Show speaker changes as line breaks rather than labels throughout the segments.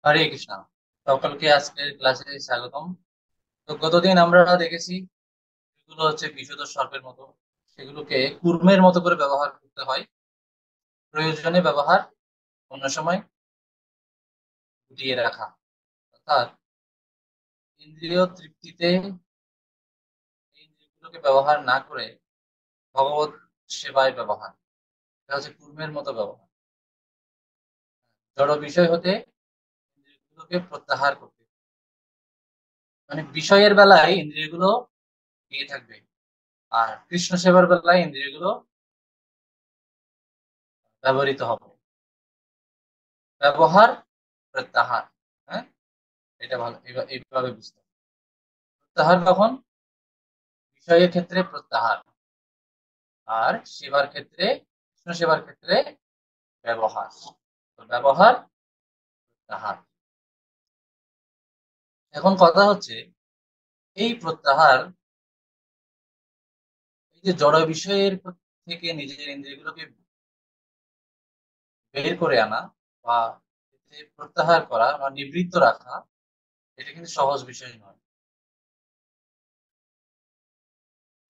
হরে কৃষ্ণ। সকলকে আজকের ক্লাসে স্বাগতম। তো গতদিন আমরা দেখেছি এগুলো হচ্ছে বিষধর সর্পের মতো, সেগুলোকে কূর্মের মতো করে ব্যবহার করতে হয়। প্রয়োজনে ব্যবহার, অন্য সময় গুটিয়ে রাখা। অর্থাৎ ইন্দ্রিয় তৃপ্তিতে এই ইন্দ্রিয়গুলোকে ব্যবহার না করে ভগবত সেবায় ব্যবহার, এটা হচ্ছে কূর্মের মতো ব্যবহার। জড় বিষয় হতে ইন্দ্রিয়গুলোকে প্রত্যাহার করতে, মানে বিষয়ের বেলায় ইন্দ্রিয়গুলো দিয়ে থাকবে, আর কৃষ্ণ সেবার বেলায় ইন্দ্রিয়গুলো ব্যবহৃত হবে। ব্যবহার, প্রত্যাহার। হ্যাঁ, এটা ভালো, এইভাবে বুঝতে হবে। প্রত্যাহার কখন? বিষয়ের ক্ষেত্রে প্রত্যাহার, আর সেবার ক্ষেত্রে, কৃষ্ণ সেবার ক্ষেত্রে ব্যবহার। তো ব্যবহার, প্রত্যাহার। এখন কথা হচ্ছে, এই প্রত্যাহার, এই যে জড় বিষয়ের থেকে নিজের ইন্দ্রিয়গুলোকে বের করে আনা বা এতে প্রত্যাহার করা বা নিবৃত্ত রাখা, এটা কিন্তু সহজ বিষয় নয়।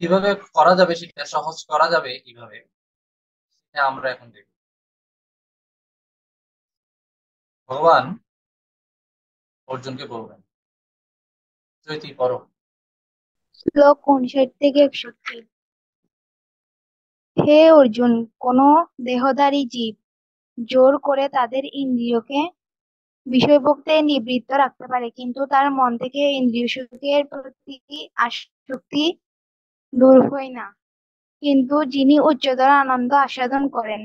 কিভাবে করা যাবে, সেটা সহজ করা যাবে কিভাবে, সেটা আমরা এখন দেখব। ভগবান অর্জুনকে বলবেন, চৈতি পড়ো।
শ্লোক 59 থেকে 61। হে অর্জুন, কোন দেহধারী জীব জোর করে তাদের ইন্দ্রিয়কে বিষয়ভোগে নিবৃত্ত রাখতে পারে, কিন্তু তার মন থেকে ইন্দ্রিয় সুখের প্রতি আসক্তি দূর হয় না। কিন্তু যিনি উচ্চতর আনন্দ আস্বাদন করেন,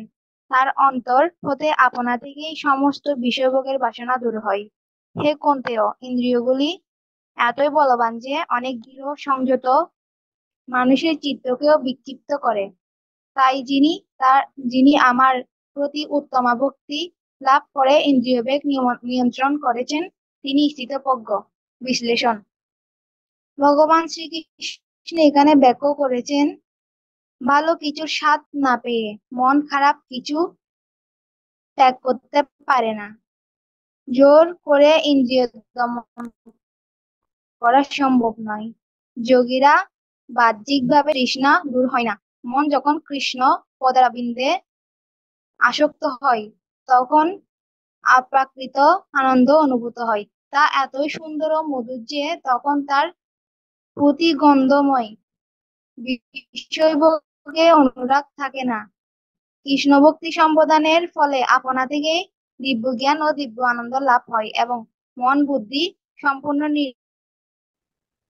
তার অন্তর হতে আপনা থেকেই সমস্ত বিষয়ভোগের বাসনা দূর হয়। হে কুন্তেয়, ইন্দ্রিয়গুলি এতই বলবান যে অনেক দৃঢ় সংযত মানুষের চিত্তকেও বিক্ষিপ্ত করে। তাই তার যিনি আমার প্রতি উত্তমা ভক্তি লাভ করে ইন্দ্রিয়বেগ নিয়ন্ত্রণ করেছেন, তিনি স্থিতপ্রজ্ঞ। বিশ্লেষণ: ভগবান শ্রীকৃষ্ণ এখানে ব্যাখ্যা করেছেন, ভালো কিছুর স্বাদ না পেয়ে মন খারাপ কিছু ত্যাগ করতে পারে না। জোর করে ইন্দ্রিয় দমন করা সম্ভব নয়। যোগীরা বাহ্যিকভাবে তৃষ্ণা দূর হয় না। মন যখন কৃষ্ণ পদারবিন্দে আসক্ত হয়, তখন অপ্রাকৃত আনন্দ অনুভূত হয়। তা এতই সুন্দর ও মধুর যে তখন তার প্রতি গন্ধময় বিষয়ভোগে অনুরাগ থাকে না। কৃষ্ণ ভক্তি সম্পাদনের ফলে আপনা থেকেই দিব্য জ্ঞান ও দিব্য আনন্দ লাভ হয় এবং মন বুদ্ধি সম্পূর্ণ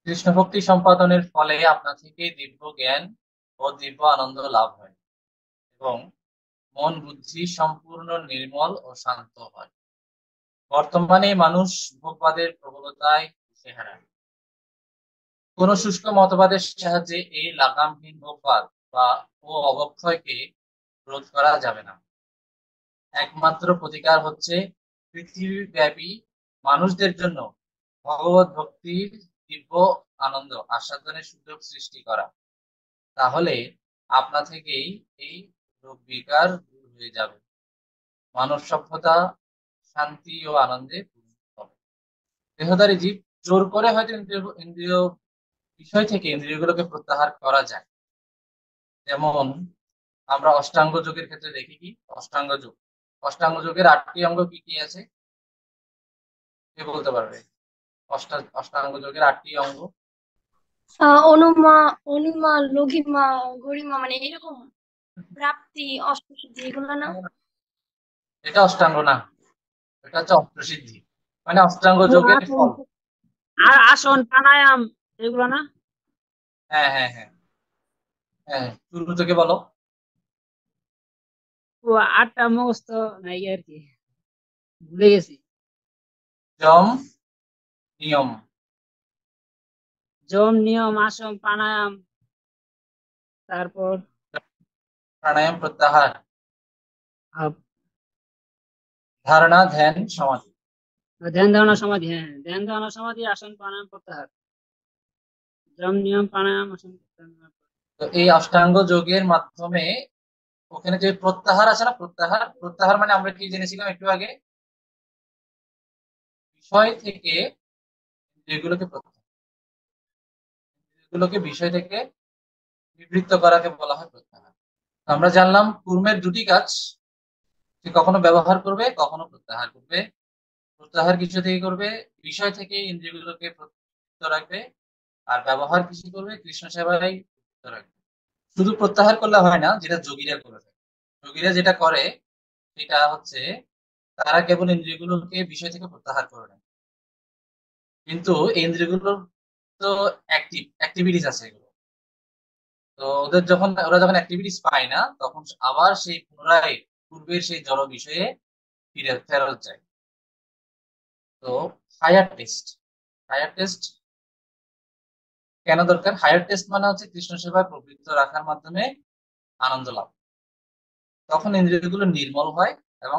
কৃষ্ণ ভক্তি সম্পাদনের ফলে আপনা থেকে দিব্য জ্ঞান ও দিব্য আনন্দ লাভ হয় এবং মন বুদ্ধি সম্পূর্ণ নির্মল ও শান্ত হয়। বর্তমানে মানুষ ভোগবাদের প্রবলতায় দিশেহারা। কোন শুষ্ক মতবাদের সাহায্যে এই লাগামহীন ভোগবাদ বা অবক্ষয়কে রোধ করা যাবে না। একমাত্র প্রতিকার হচ্ছে পৃথিবীব্যাপী মানুষদের জন্য ভগবত ভক্তির দিব্য আনন্দ আস্বাদনের সুযোগ সৃষ্টি করা। তাহলে আপনা থেকেই এই রোগ বিকার দূর হয়ে যাবে, মানব সভ্যতা শান্তি ও আনন্দে পূর্ণ হবে। দেহধারী জীব জোর করে হয়তো ইন্দ্রিয় বিষয় থেকে ইন্দ্রিয়গুলোকে প্রত্যাহার করা যায়। যেমন আমরা অষ্টাঙ্গ যোগের ক্ষেত্রে দেখি, কি অষ্টাঙ্গ যোগ, অষ্টাঙ্গ যোগের 8টি অঙ্গ কি কি আছে, কে বলতে পারবে? অষ্টাঙ্গ যোগের 8টি অঙ্গ।
অনুমা, অনিমা, লঘিমা, গরিমা, মানে এরকম প্রাপ্তি, অষ্টসিদ্ধি, এগুলো না?
এটা অষ্টাঙ্গ না, এটা হচ্ছে অষ্টসিদ্ধি, মানে অষ্টাঙ্গ
ও,
যোগের
আসন,
ফল।
আর আসন প্রাণায়াম, এগুলো না?
হ্যাঁ হ্যাঁ হ্যাঁ হ্যাঁ, শুরু থেকে বলো।
ও, 8টা মুখস্থ নাই আর কি, ভুলে গেছি।
যম, নিয়ম,
যম, নিয়ম, আসন, প্রাণায়াম, তারপর
প্রাণায়াম, প্রত্যাহার,
আহ,
ধারণা, ধ্যান, সমাধি।
ধ্যান ধারণা সমাধি। হ্যাঁ, ধ্যান ধারণা সমাধি, আসন, প্রাণায়াম, প্রত্যাহার, যম, নিয়ম, প্রাণায়াম, আসন, প্রত্যাহার।
তো এই অষ্টাঙ্গ যোগের মাধ্যমে ওখানে যে প্রত্যাহার আছে না, প্রত্যাহার, প্রত্যাহার মানে আমরা কি জেনেছিলাম একটু আগে? বিষয় থেকে ইন্দ্রিয়গুলোকে বিষয় থেকে নিবৃত্ত করাকে বলা হয় প্রত্যাহার। আমরা জানলাম কুর্মের দুটি কাজ, সে কখনো ব্যবহার করবে কখনো প্রত্যাহার করবে। প্রত্যাহার কিছু থেকে করবে, বিষয় থেকে ইন্দ্রিয়গুলোকে প্রত্যুত্ত রাখবে, আর ব্যবহার কিছু করবে কৃষ্ণ সেবায় প্রত্যুত্ত রাখবে। শুধু প্রত্যাহার করলে হয় না, যেটা যোগীরা করে থাকে। যোগীরা যেটা করে সেটা হচ্ছে তারা কেবল ইন্দ্রিয়গুলোকে বিষয় থেকে প্রত্যাহার করে নেয়, কিন্তু এই ইন্দ্রিয়গুলোর তো অ্যাক্টিভিটিস আছে এগুলো। তো ওরা যখন অ্যাক্টিভিটিস পায় না, তখন আবার সেই পুনরায় পূর্বের সেই জড় বিষয়ে ফেরত যায়। তো হায়ার টেস্ট কেন দরকার? হায়ার টেস্ট মানে হচ্ছে কৃষ্ণ সেবায় প্রবৃত্ত রাখার মাধ্যমে আনন্দ লাভ। তখন ইন্দ্রিয়গুলো নির্মল হয় এবং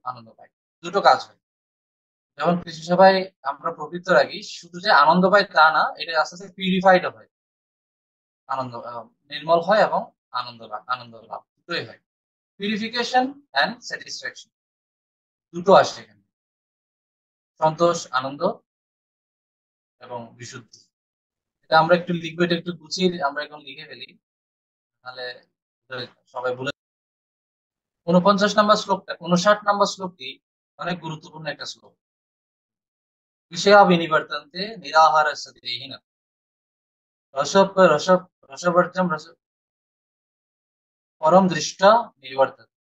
আনন্দ পায়। দুটো কাজ হয়। যখন কৃষ্ণ সেবায় আমরা প্রবৃত্ত রাখি, শুধু যে আনন্দ পাই তা না, এটা আস্তে আস্তে পিউরিফাইড হয়, নির্মল হয় এবং আনন্দ লাভ দুটোই হয়। পিউরিফিকেশন অ্যান্ড স্যাটিসফ্যাকশন দুটো আসে এখানে, সন্তোষ, আনন্দ এবং বিশুদ্ধি। এটা আমরা একটু লিখবো, এটা একটু গুছিয়ে আমরা এখন লিখে ফেলি, তাহলে সবাই ভুলে। 59 নম্বর শ্লোকটি অনেক গুরুত্বপূর্ণ একটা শ্লোক। বিষয়া বিনিবর্তন্তে নিরাহারস্য দেহিনঃ রসবর্জ্যম পরম দৃষ্টা নিবর্ততে।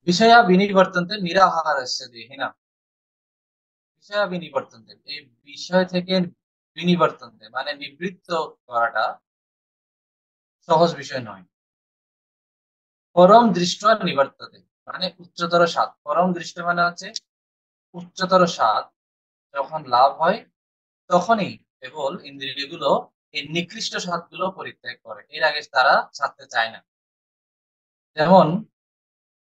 বিষয়া বিনিবর্তন্তে নিরাহারস্য দেহিনঃ। বিষয়া বিনিবর্তন্তে, এই বিষয় থেকে বিনিবর্তন্তে মানে নিবৃত্ত করাটা সহজ বিষয় নয়। পরম দৃষ্ট নিবর্ততে মানে উচ্চতর স্বাদ। পরম দৃষ্ট মানে হচ্ছে উচ্চতর স্বাদ যখন লাভ হয়, তখনই কেবল ইন্দ্রিয়গুলো এই নিকৃষ্ট স্বাদগুলো পরিত্যাগ করে, এর আগে তারা ছাড়তে চায় না। যেমন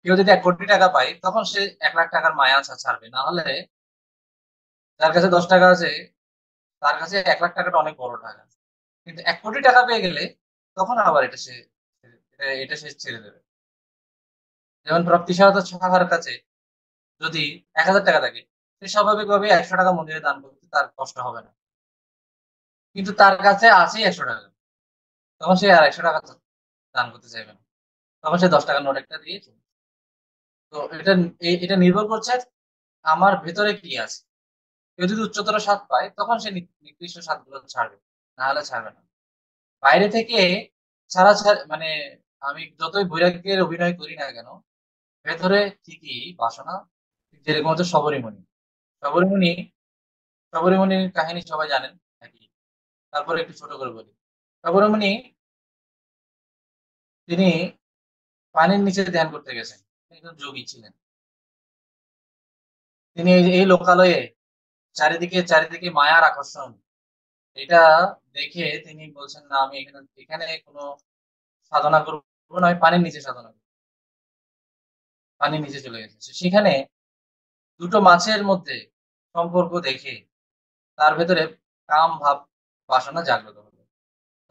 কেউ যদি 1 কোটি টাকা পায়, তখন সে 1 লাখ টাকার মায়া ছাড়বে না। হলে যার কাছে 10 টাকা আছে, তার কাছে 1 লাখ টাকাটা অনেক বড় টাকা, কিন্তু 1 কোটি টাকা পেয়ে গেলে তখন আবার এটা সে ছেড়ে দেবে। যেমন প্রাপ্তি সহায়তা সাহার কাছে যদি 1,000 টাকা থাকে, সে স্বাভাবিকভাবে 100 টাকা মন্দিরে দান করতে তার কষ্ট হবে না। কিন্তু তার কাছে আছে 100 টাকা, তখন সে আর 100 টাকা দান করতে চাইবে না, তখন সে 10 টাকার নোট একটা দিয়ে চলবে। তো এটা নির্ভর করছে আমার ভেতরে কি আছে। কেউ যদি উচ্চতর স্বাদ পায়, তখন সে নিকৃষ্ট স্বাদগুলো ছাড়বে, না হলে ছাড়বে না। বাইরে থেকে মানে আমি যতই বৈরাগ্যের অভিনয় করি না কেন, ভেতরে ঠিকই বাসনা। যেরকম হচ্ছে শবরীমণি শবরীমণির কাহিনী সবাই জানেন নাকি? তারপরে একটু ছোট করে বলি। শবরীমণি, তিনি পানির নিচে ধ্যান করতে গেছেন, তিনি একজন যোগী ছিলেন। তিনি এই লোকালয়ে চারিদিকে চারিদিকে মায়ার আকর্ষণ, এটা দেখে তিনি বলছেন, না আমি এখানে এখানে কোনো সাধনা করবো না, আমি পানির নিচে সাধনা করবো। পানির নিচে চলে গেছে, সেখানে দুটো মাছের মধ্যে সম্পর্ক দেখে তার ভেতরে কাম ভাব বাসনা জাগ্রত হলো।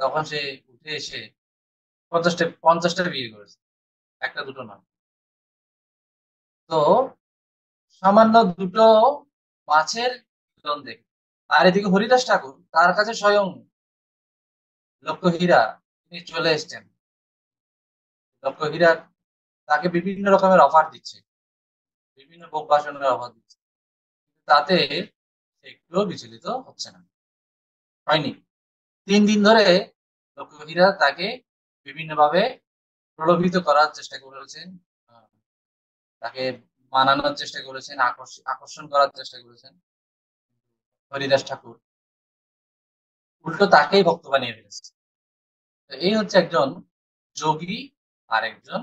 তখন সে উঠে এসে 50টা বিয়ে করেছে, একটা দুটো নয়। তো সামান্য দুটো মাছের মিলন দেখে, আর এদিকে হরিদাস ঠাকুর, তার কাছে স্বয়ং লক্ষ্যহীরা তিনি চলে এসছেন। লক্ষ্যহীরা তাকে বিভিন্ন রকমের অফার দিচ্ছে, বিভিন্ন ভোগ বাসনের অফার দিচ্ছে, তাতে সে একটুও বিচলিত হচ্ছে না, হয়নি। 3 দিন ধরে লক্ষ্যহীরা তাকে বিভিন্নভাবে প্রলোভিত করার চেষ্টা করেছেন, তাকে মানানোর চেষ্টা করেছেন, আকর্ষণ করার চেষ্টা করেছেন। হরিদাস ঠাকুর উল্টো তাকেই ভক্ত বানিয়ে ফেলেছে। তো এই হচ্ছে একজন যোগী আর একজন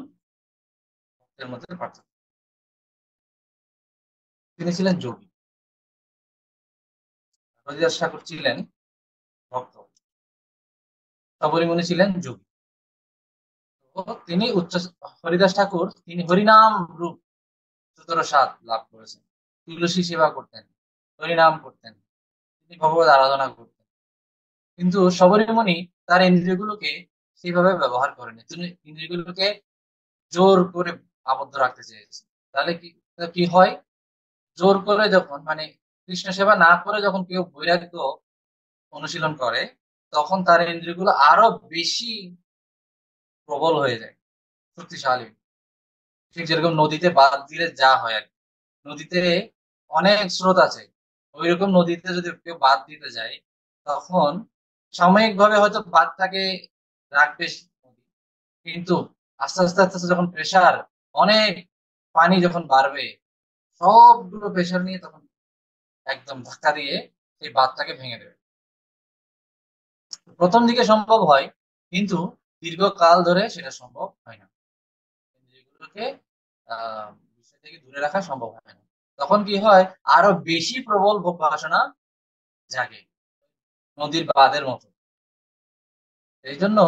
ভক্তের মধ্যে পার্থক্য। তিনি ছিলেন যোগী, হরিদাস ঠাকুর ছিলেন ভক্ত, শবরীমণি ছিলেন যোগী। তো তিনি হরিদাস ঠাকুর তিনি হরিনাম রূপ উচ্চতর স্বাদ লাভ করেছেন। তুলসী সেবা করতেন, হরিনাম করতেন, তিনি ভগবত আরাধনা করতেন। কিন্তু শবরীমণি তার ইন্দ্রিয়গুলোকে সেইভাবে ব্যবহার করেনি, তিনি ইন্দ্রিয়গুলোকে জোর করে আবদ্ধ রাখতে চেয়েছে। তাহলে কি কি হয়? জোর করে যখন মানে কৃষ্ণ সেবা না করে যখন কেউ বৈরাগ্য অনুশীলন করে, তখন তার ইন্দ্রিয়গুলো আরো বেশি প্রবল হয়ে যায়, শক্তিশালী। ঠিক যেরকম নদীতে বাঁধ দিলে যা হয় আর কি। নদীতে অনেক স্রোত আছে, ওইরকম নদীতে যদি কেউ বাঁধ দিতে যায়, তখন সাময়িকভাবে হয়তো বাঁধটাকে রাখবে নদী, কিন্তু আস্তে আস্তে আস্তে আস্তে যখন প্রেসার অনেক, পানি যখন বাড়বে, সবগুলো প্রেসার নিয়ে তখন একদম ধাক্কা দিয়ে সেই বাঁধটাকে ভেঙে দেবে। প্রথম দিকে সম্ভব হয়, কিন্তু দীর্ঘকাল ধরে সেটা সম্ভব হয় না। যেগুলোকে বিষয় থেকে দূরে রাখা সম্ভব হয় না, তখন কি হয়, আরো বেশি প্রবল ভোগ বাসনা জাগে, নদীর বাঁধের মতো। এই জন্য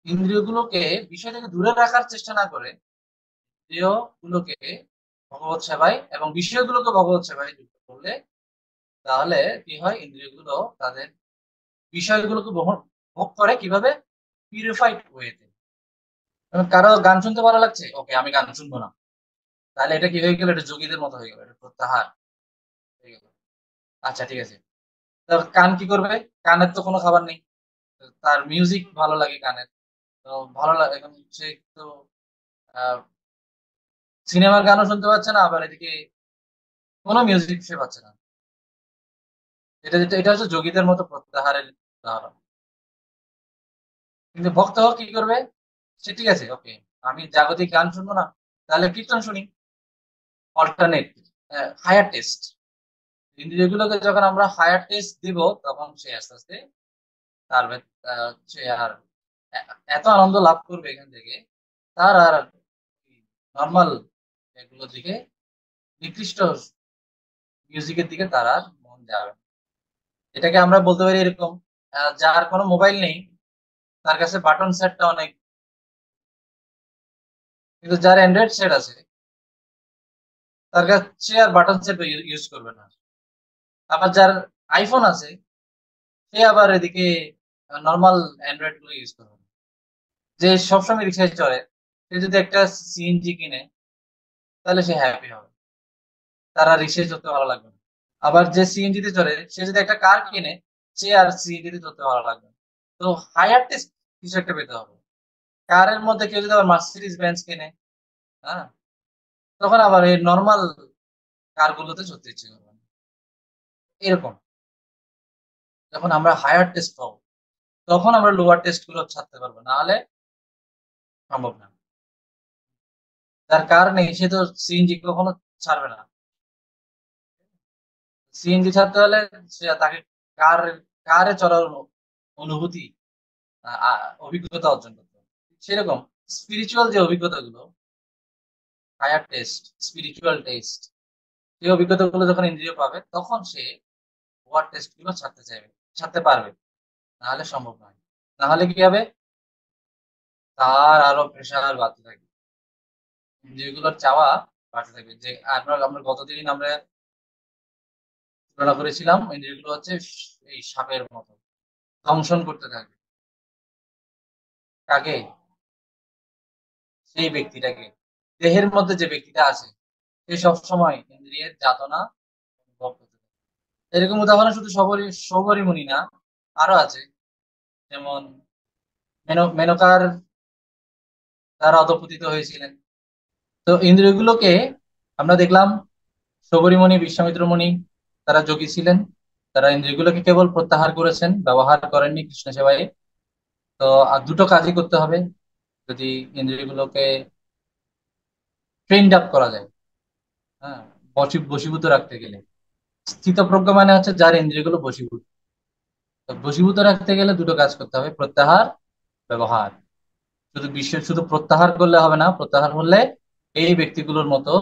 ইন্দ্রিয়গুলোকে বিষয় থেকে দূরে রাখার চেষ্টা না করে, ইন্দ্রিয়গুলোকে ভগবত সেবায় এবং বিষয়গুলোকে ভগবত সেবায় যুক্ত করলে, তাহলে কি হয়, ইন্দ্রিয়গুলো তাদের বিষয়গুলোকে ভোগ করে কিভাবে, পিউরিফাইড ওয়েতে। কারো গান শুনতে ভালো লাগছে, ওকে আমি গান শুনবো না, তাহলে এটা কি হয়ে গেল, এটা যোগীদের মতো হয়ে গেল, এটা প্রত্যাহার হয়ে গেল। আচ্ছা ঠিক আছে, তো কান কি করবে, কানের তো কোনো খাবার নেই, তো তার মিউজিক ভালো লাগে কানের, তো ভালো লাগে, এখন সে তো সিনেমার গানও শুনতে পাচ্ছে না, আবার এদিকে কোনো মিউজিক সে পাচ্ছে না। এটা যেটা, এটা হচ্ছে যোগীদের মতো প্রত্যাহারের উদাহরণ। কিন্তু ভক্ত কি করবে, সে ঠিক আছে, ওকে আমি জাগতিক গান শুনবো না, তাহলে কীর্তন শুনি, অল্টারনেট হায়ার টেস্ট। ইন্দ্রিয়গুলোকে যখন আমরা হায়ার টেস্ট দিব, তখন সে আস্তে আস্তে তার সে আর এত আনন্দ লাভ করবে এখান থেকে, তার আর নর্মাল এগুলোর দিকে, নিকৃষ্ট মিউজিকের দিকে তার আর মন যাবে না। এটাকে আমরা বলতে পারি এরকম, যার কোনো মোবাইল নেই, তার কাছে বাটন সেটটা অনেক, কিন্তু যার অ্যান্ড্রয়েড সেট আছে, তার কাছে আর বাটন সেট ইউজ করবে না। আবার যার আইফোন আছে, সে আবার এদিকে নর্মাল অ্যান্ড্রয়েড গুলো ইউজ করবে না। যে সবসময় রিক্সায় চড়ে, সে যদি একটা সিএনজি কিনে, তাহলে সে হ্যাপি হবে, তার আর রিক্সায় চড়তে ভালো লাগবে না। আবার যে সিএনজি তে চড়ে, সে যদি একটা কার কিনে, সে আর সিএনজি তে চড়তে ভালো লাগবে না। তো হায়ার টেস্ট কিছু একটা পেতে হবে। কারের মধ্যে কেউ যদি আবার মার্সিডিজ বেঞ্চ কিনে, হ্যাঁ, তখন আবার এই নর্মাল কার গুলোতে চড়তে ইচ্ছে করবে না। এরকম, যখন আমরা হায়ার টেস্ট পাবো, তখন আমরা লোয়ার টেস্ট গুলো ছাড়তে পারবো, না হলে সম্ভব না। যার কার নেই, সে তো সিএনজি কখনো ছাড়বে না। সিএনজি ছাড়তে হলে সে তাকে কার, কারে চড়ার অনুভূতি, অভিজ্ঞতা অর্জন করতে হবে। সেরকম স্পিরিচুয়াল যে অভিজ্ঞতাগুলো, হায়ার টেস্ট, স্পিরিচুয়াল টেস্ট, সেই অভিজ্ঞতাগুলো যখন ইন্দ্রিয় পাবে, তখন সে লোয়ার টেস্ট গুলো ছাড়তে চাইবে, ছাড়তে পারবে, না হলে সম্ভব নয়। না হলে কি হবে, তার আরো প্রেশার বাড়তে থাকবে, ইন্দ্রিয়গুলোর চাওয়া বাড়তে থাকবে। যে আমরা আমরা গতদিন আমরা তুলনা করেছিলাম, ইন্দ্রিয়গুলো হচ্ছে এই সাপের মতো, দংশন করতে থাকবে। কাকে, সেই ব্যক্তিটাকে, দেহের মধ্যে যে ব্যক্তিটা আছে, সে সবসময় ইন্দ্রিয়ের যাতনা অনুভব করতে থাকে। এরকম উদাহরণ শুধু সবরই মুনি না, আরো আছে। যেমন মেনকার তারা অধঃপতিত হয়েছিলেন। তো ইন্দ্রিয়গুলোকে আমরা দেখলাম, সবরী মুনি, বিশ্বামিত্র মুনি, তারা যোগী ছিলেন, তারা ইন্দ্রিয়গুলোকে কেবল প্রত্যাহার করেছেন, ব্যবহার করেননি কৃষ্ণ সেবায়। তো আর দুটো কাজই করতে হবে, যদি ইন্দ্রিয়গুলোকে ট্রেন্ড আপ করা যায়, হ্যাঁ, বশীভূত রাখতে গেলে। স্থিতপ্রজ্ঞ মানে হচ্ছে যার ইন্দ্রিয়গুলো বশীভূত। তো বশীভূত রাখতে গেলে দুটো কাজ করতে হবে, প্রত্যাহার, ব্যবহার। শুধু প্রত্যাহার করলে হবে না, প্রত্যাহার হলে এই ব্যক্তিগুলোর মতো,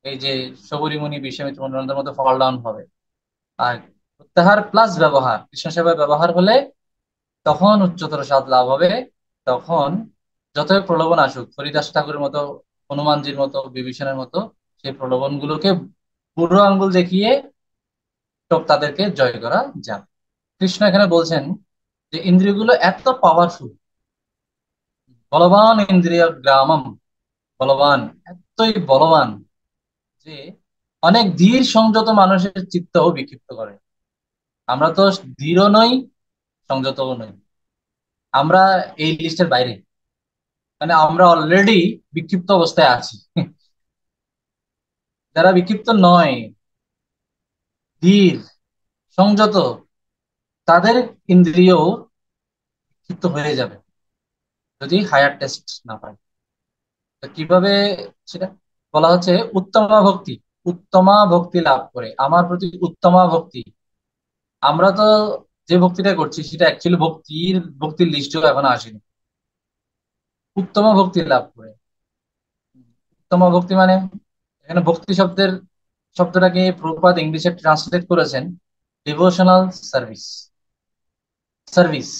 এই যে সবরী মুনি, বিশ্বামিত্র মুনির মতো ফল ডাউন হবে। আর প্রত্যাহার প্লাস ব্যবহার, কৃষ্ণ সেবায় ব্যবহার হলে তখন উচ্চতর স্বাদ লাভ হবে। তখন যতই প্রলোভন আসুক, হরিদাস ঠাকুরের মতো, হনুমানজির মতো, বিভীষণের মতো, সেই প্রলোভন গুলোকে বুড়ো আঙ্গুল দেখিয়ে তাদেরকে জয় করা যাবে। কৃষ্ণ এখানে বলছেন যে ইন্দ্রিয়গুলো এত পাওয়ারফুল, বলবান ইন্দ্রিয় গ্রামম, বলবান, এতই বলবান যে অনেক ধীর সংযত মানুষের চিত্তও বিক্ষিপ্ত করে। আমরা তো ধীর নই, সংযতও নই, আমরা এই লিস্টের বাইরে। মানে আমরা অলরেডি বিক্ষিপ্ত অবস্থায় আছি। যারা বিক্ষিপ্ত নয়, ধীর, সংযত, তাদের ইন্দ্রিয় বিক্ষিপ্ত হয়ে যাবে যদি হায়ার টেস্ট না পায়। তো কিভাবে সেটা বলা হচ্ছে? উত্তমা ভক্তি, উত্তমা ভক্তি লাভ করে, আমার প্রতি উত্তমা ভক্তি। আমরা তো যে ভক্তিটা করছি সেটা অ্যাকচুয়ালি ভক্তির লিস্টেও এখন আসেনি। উত্তমা ভক্তি লাভ করে, উত্তমা ভক্তি মানে এখানে ভক্তি শব্দটাকে প্রভুপাদ ইংলিশে ট্রান্সলেট করেছেন ডিভোশনাল সার্ভিস। সার্ভিস,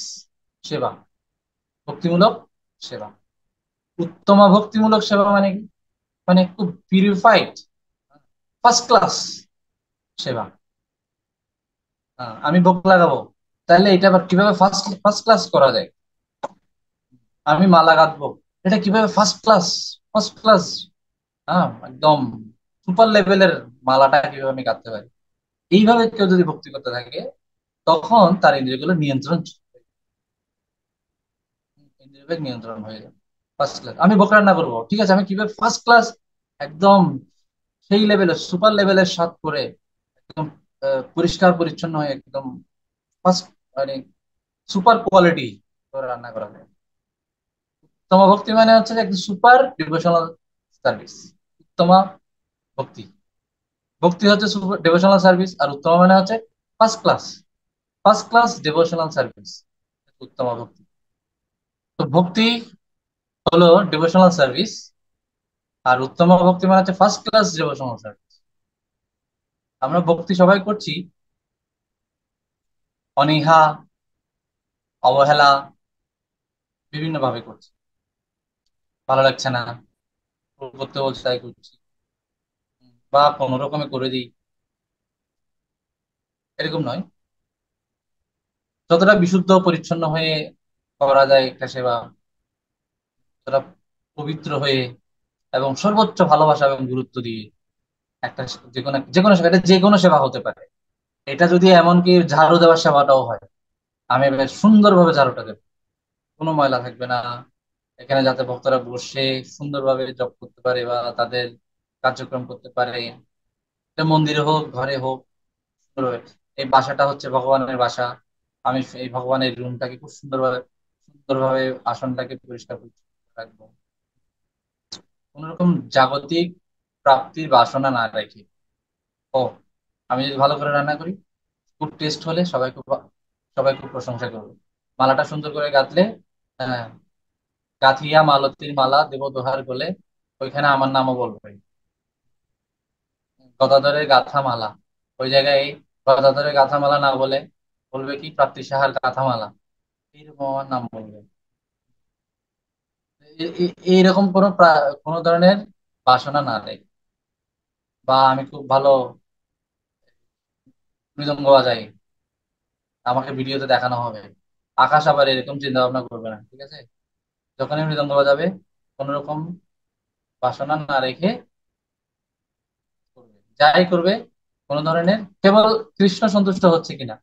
সেবা, ভক্তিমূলক সেবা। উত্তমা ভক্তিমূলক সেবা মানে কি? মানে খুব পিউরিফাইড, ফার্স্ট ক্লাস সেবা। আমি ভোগ লাগাবো, তাহলে এটা আবার কিভাবে ফার্স্ট ফার্স্ট ক্লাস করা যায়? আমি মালা গাঁথবো, এটা কিভাবে ফার্স্ট ক্লাস, একদম সুপার লেভেলের মালাটা কিভাবে আমি গাঁথতে পারি? এইভাবে কেউ যদি ভক্তি করতে থাকে, তখন তার ইন্দ্রিয়গুলো নিয়ন্ত্রণ হয়ে যাবে। ফার্স্ট ক্লাস আমি ভোগ রান্না করবো, ঠিক আছে, আমি কিভাবে ফার্স্ট ক্লাস, একদম সেই লেভেলের সুপার লেভেলের স্বাদ করে, একদম পরিষ্কার পরিচ্ছন্ন হয়ে একদম ফার্স্ট, মানে সুপার কোয়ালিটি রান্না করা যায়। উত্তম ভক্তি মানে হচ্ছে যে একদম সুপার ডিভোশনাল সার্ভিস। উত্তমা ভক্তি, ভক্তি হচ্ছে সুপার ডিভোশনাল সার্ভিস, আর উত্তমা মানে হচ্ছে first class, first class devotional service, Uttama ভক্তি। তো ভক্তি হলো ডিভোশনাল সার্ভিস, আর উত্তমা ভক্তি মানে হচ্ছে ফার্স্ট ক্লাস ডিভোশনাল সার্ভিস। আমরা ভক্তি সবাই করছি অনীহা, অবহেলা, বিভিন্ন ভাবে করছি, ভালো লাগছে না, করতে বলছে তাই করছি, বা কোনো রকমে করে দিই, এরকম নয়। যতটা বিশুদ্ধ পরিচ্ছন্ন হয়ে করা যায় একটা সেবা, যতটা পবিত্র হয়ে এবং সর্বোচ্চ ভালোবাসা এবং গুরুত্ব দিয়ে একটা যে কোনো সেবা, এটা যে কোনো সেবা হতে পারে। এটা যদি এমনকি ঝাড়ু দেওয়ার সেবাটাও হয়, আমি বেশ সুন্দরভাবে ঝাড়ুটা দেবো, কোনো ময়লা থাকবে না, এখানে যাতে ভক্তরা বসে সুন্দরভাবে জপ করতে পারে বা তাদের কার্যক্রম করতে পারে। এটা মন্দিরে হোক, ঘরে হোক, সুন্দরভাবে। এই বাসাটা হচ্ছে ভগবানের বাসা, আমি এই ভগবানের রুমটাকে খুব সুন্দরভাবে আসনটাকে পরিষ্কার পরিচ্ছন্ন রাখবো, কোন রকম জাগতিক প্রাপ্তির বাসনা না রেখে। ও, আমি যদি ভালো করে রান্না করি, খুব টেস্ট হলে সবাই খুব প্রশংসা করবে। মালাটা সুন্দর করে গাঁথলে, হ্যাঁ, গাঁথিয়া মালতীর মালা দেব দোহার গলে, ওইখানে আমার নামও বলবে। গদাধরের গাথা মালা, ওই জায়গায় গদাধরের গাথা মালা না বলে বলবে কি প্রাপ্তি সাহার গাথা মালা, এইরকম আমার নাম বলবে। এইরকম কোনো ধরনের বাসনা না দেয়। বা আমি খুব ভালো মৃদঙ্গ বাজাই, আমাকে ভিডিওতে দেখানো হবে, আকাশ আবার এরকম চিন্তা ভাবনা করবে না, ঠিক আছে? যখনই মৃদঙ্গ বাজাবে, কোন রকম বাসনা না রেখে করবে, যাই করবে, কোন ধরনের, কেবল কৃষ্ণ সন্তুষ্ট হচ্ছে কিনা,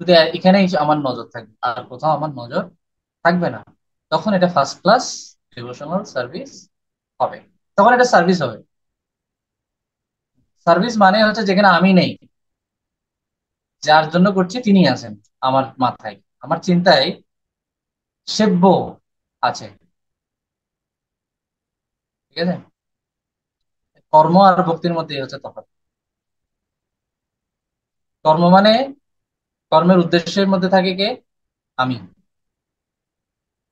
শুধু এখানেই আমার নজর থাকবে, আর কোথাও আমার নজর থাকবে না। তখন এটা ফার্স্ট ক্লাস ডিভোশনাল সার্ভিস হবে, তখন এটা সার্ভিস হবে। সার্ভিস মানে হচ্ছে যেখানে আমি নেই, যার জন্য করছি তিনি আছেন আমার মাথায়, আমার চিন্তায় সেব্য আছে, ঠিক আছে? কর্ম আর ভক্তির মধ্যে হচ্ছে তফাৎ। কর্ম মানে কর্মের উদ্দেশ্যের মধ্যে থাকে কে? আমি।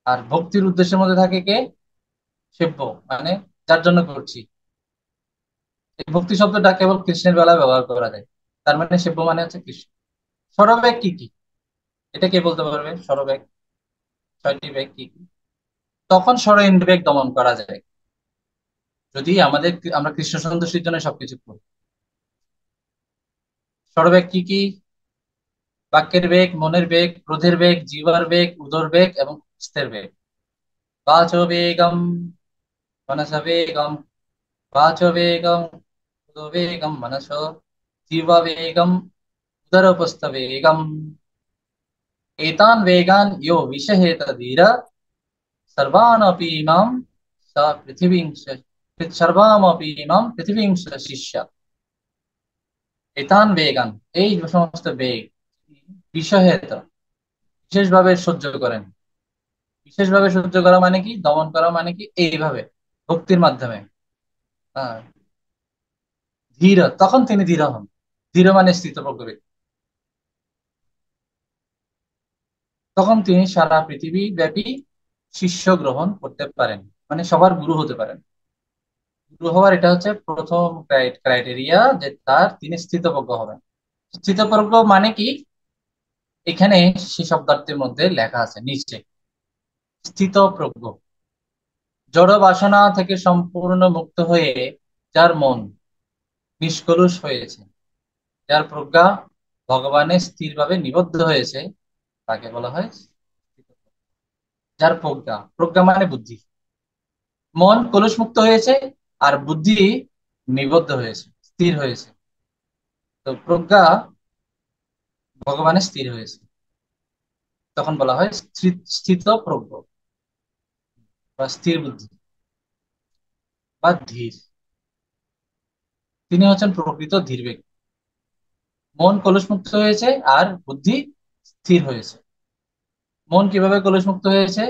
আর ভক্তির উদ্দেশ্যের মধ্যে থাকে কে? সেব্য, মানে যার জন্য করছি। এই ভক্তি শব্দটা কেবল কৃষ্ণের বেলায় ব্যবহার করা যায়। তার মানে সেব্য মানে হচ্ছে কৃষ্ণ। ষড়বেগ কি কি, এটা কে বলতে পারবে? ষড়বেগ, 6টি বেগ কি কি? তখন ষড় ইন্দ্রিয় দমন করা যায় যদি আমরা কৃষ্ণ সন্তুষ্টির জন্য সবকিছু করি। ষড়বেগ কি কি? বাক্যের বেগ, মনের বেগ, ক্রোধের বেগ, জিহ্বার বেগ, উদর বেগ এবং হস্তের বেগ। বাচো বেগম, মনস বেগম, বাচো বেগম, वेगम मनसो जीववेगम उदरपस्थवेगम एतान वेगान यो विषहेत धीर सर्वानपि इमां स पृथिवीं सर्वामपि इमां पृथिवीं शिष्य এতান বেগান, এই যে সমস্ত বেগ বিষহেত বিশেষভাবে সহ্য করেন। বিশেষভাবে সহ্য করা মানে কি, দমন করা মানে কি, এইভাবে ভক্তির মাধ্যমে। হ্যাঁ, ধীর, তখন তিনি ধীর হন। ধীর মানে স্থিতপ্রজ্ঞ ব্যক্তি। তখন তিনি সারা পৃথিবী ব্যাপী শিষ্য গ্রহণ করতে পারেন, মানে সবার গুরু হতে পারেন। গুরু হওয়ার এটা হচ্ছে প্রথম ক্রাইটেরিয়া, যে তিনি স্থিতপ্রজ্ঞ হবেন। স্থিতপ্রজ্ঞ মানে কি, এখানে সে শব্দার্থের মধ্যে লেখা আছে নিচে, স্থিতপ্রজ্ঞ জড় বাসনা থেকে সম্পূর্ণ মুক্ত হয়ে যার মন নিষ্কলুষ হয়েছে, যার প্রজ্ঞা ভগবানে স্থিরভাবে নিবদ্ধ হয়েছে, তাকে বলা হয় স্থিতপ্রজ্ঞ। যার প্রজ্ঞা, প্রজ্ঞা মানে বুদ্ধি, মন কলুষ মুক্ত হয়েছে আর বুদ্ধি নিবদ্ধ হয়েছে, স্থির হয়েছে, তো প্রজ্ঞা ভগবানে স্থির হয়েছে, তখন বলা হয় স্থিতপ্রজ্ঞ বা স্থির বুদ্ধি বা ধীর। তিনি হচ্ছেন প্রকৃত ধীর ব্যক্তি। মন কলুষমুক্ত হয়েছে আর বুদ্ধি স্থির হয়েছে। মন কিভাবে কলুষমুক্ত হয়েছে?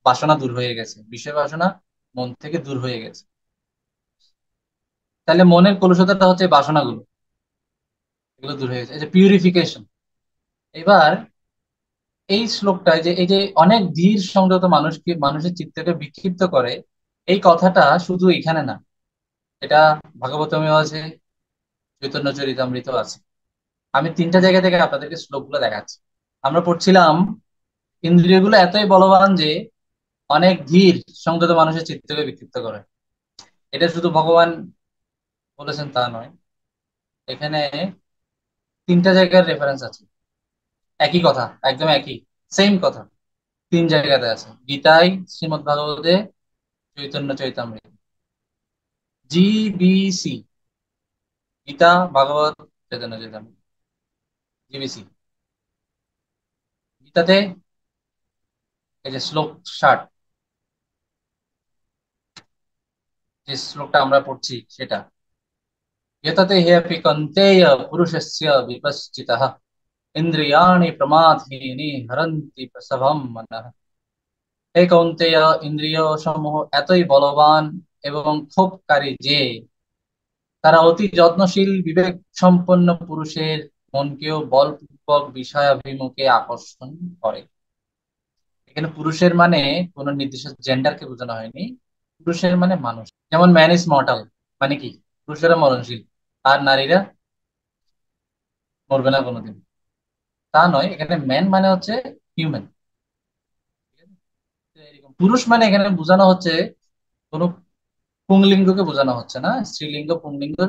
বাসনা দূর হয়ে গেছে, বিষয় বাসনা মন থেকে দূর হয়ে গেছে। তাহলে মনের কলুষতাটা হচ্ছে বাসনাগুলো, এগুলো দূর হয়ে গেছে, এই যে পিউরিফিকেশন। এবার এই শ্লোকটায় যে এই যে অনেক ধীর সংযত মানুষকে, মানুষের চিত্তকে বিক্ষিপ্ত করে, এই কথাটা শুধু এখানে না, এটা ভাগবতমেও আছে, চৈতন্য চরিতামৃত আছে। আমি তিনটা জায়গা থেকে আপনাদেরকে শ্লোকগুলো দেখাচ্ছি। আমরা পড়ছিলাম ইন্দ্রিয়গুলো এতই বলবান যে অনেক ধীর সংযত মানুষের চিত্তকে বিক্ষিপ্ত করে। এটা শুধু ভগবান বলেছেন তা নয়, এখানে তিনটা জায়গার রেফারেন্স আছে, একই কথা, একদম একই, সেম কথা তিন জায়গাতে আছে, গীতায়, শ্রীমদ্ ভাগবতে, চৈতন্য চৈতামৃত। জিবিসি, গীতা, ভাগবত, চৈতন্য চৈতামৃত, জিবিসি। গীতাতে এই যে শ্লোক 60, যে শ্লোকটা আমরা পড়ছি সেটা, यतते ह्यपि कौन्तेय पुरुषस्य विपश्चितः इन्द्रियाणि प्रमाथीनि हरन्ति प्रसभं मनः। হে কৌন্তেয়, ইন্দ্রিয় সমূহ এতই বলবান এবং ক্ষোভকারী যে তারা অতি যত্নশীল বিবেক সম্পন্ন পুরুষের মনকেও বলপূর্বক বিষয়াভিমুখে আকর্ষণ করে। এখানে পুরুষের মানে কোন নির্দিষ্ট জেন্ডারকে বোঝানো হয়নি। পুরুষের মানে মানুষ, যেমন ম্যান ইজ মর্টাল, মানে কি পুরুষেরা মরণশীল আর নারীরা মরবে না কোনোদিন, তা নয়। এখানে ম্যান মানে হচ্ছে হিউম্যান। পুরুষ মানে এখানে বোঝানো হচ্ছে কোন পুংলিঙ্গকে বোঝানো হচ্ছে না, স্ত্রীলিঙ্গ, পুংলিঙ্গ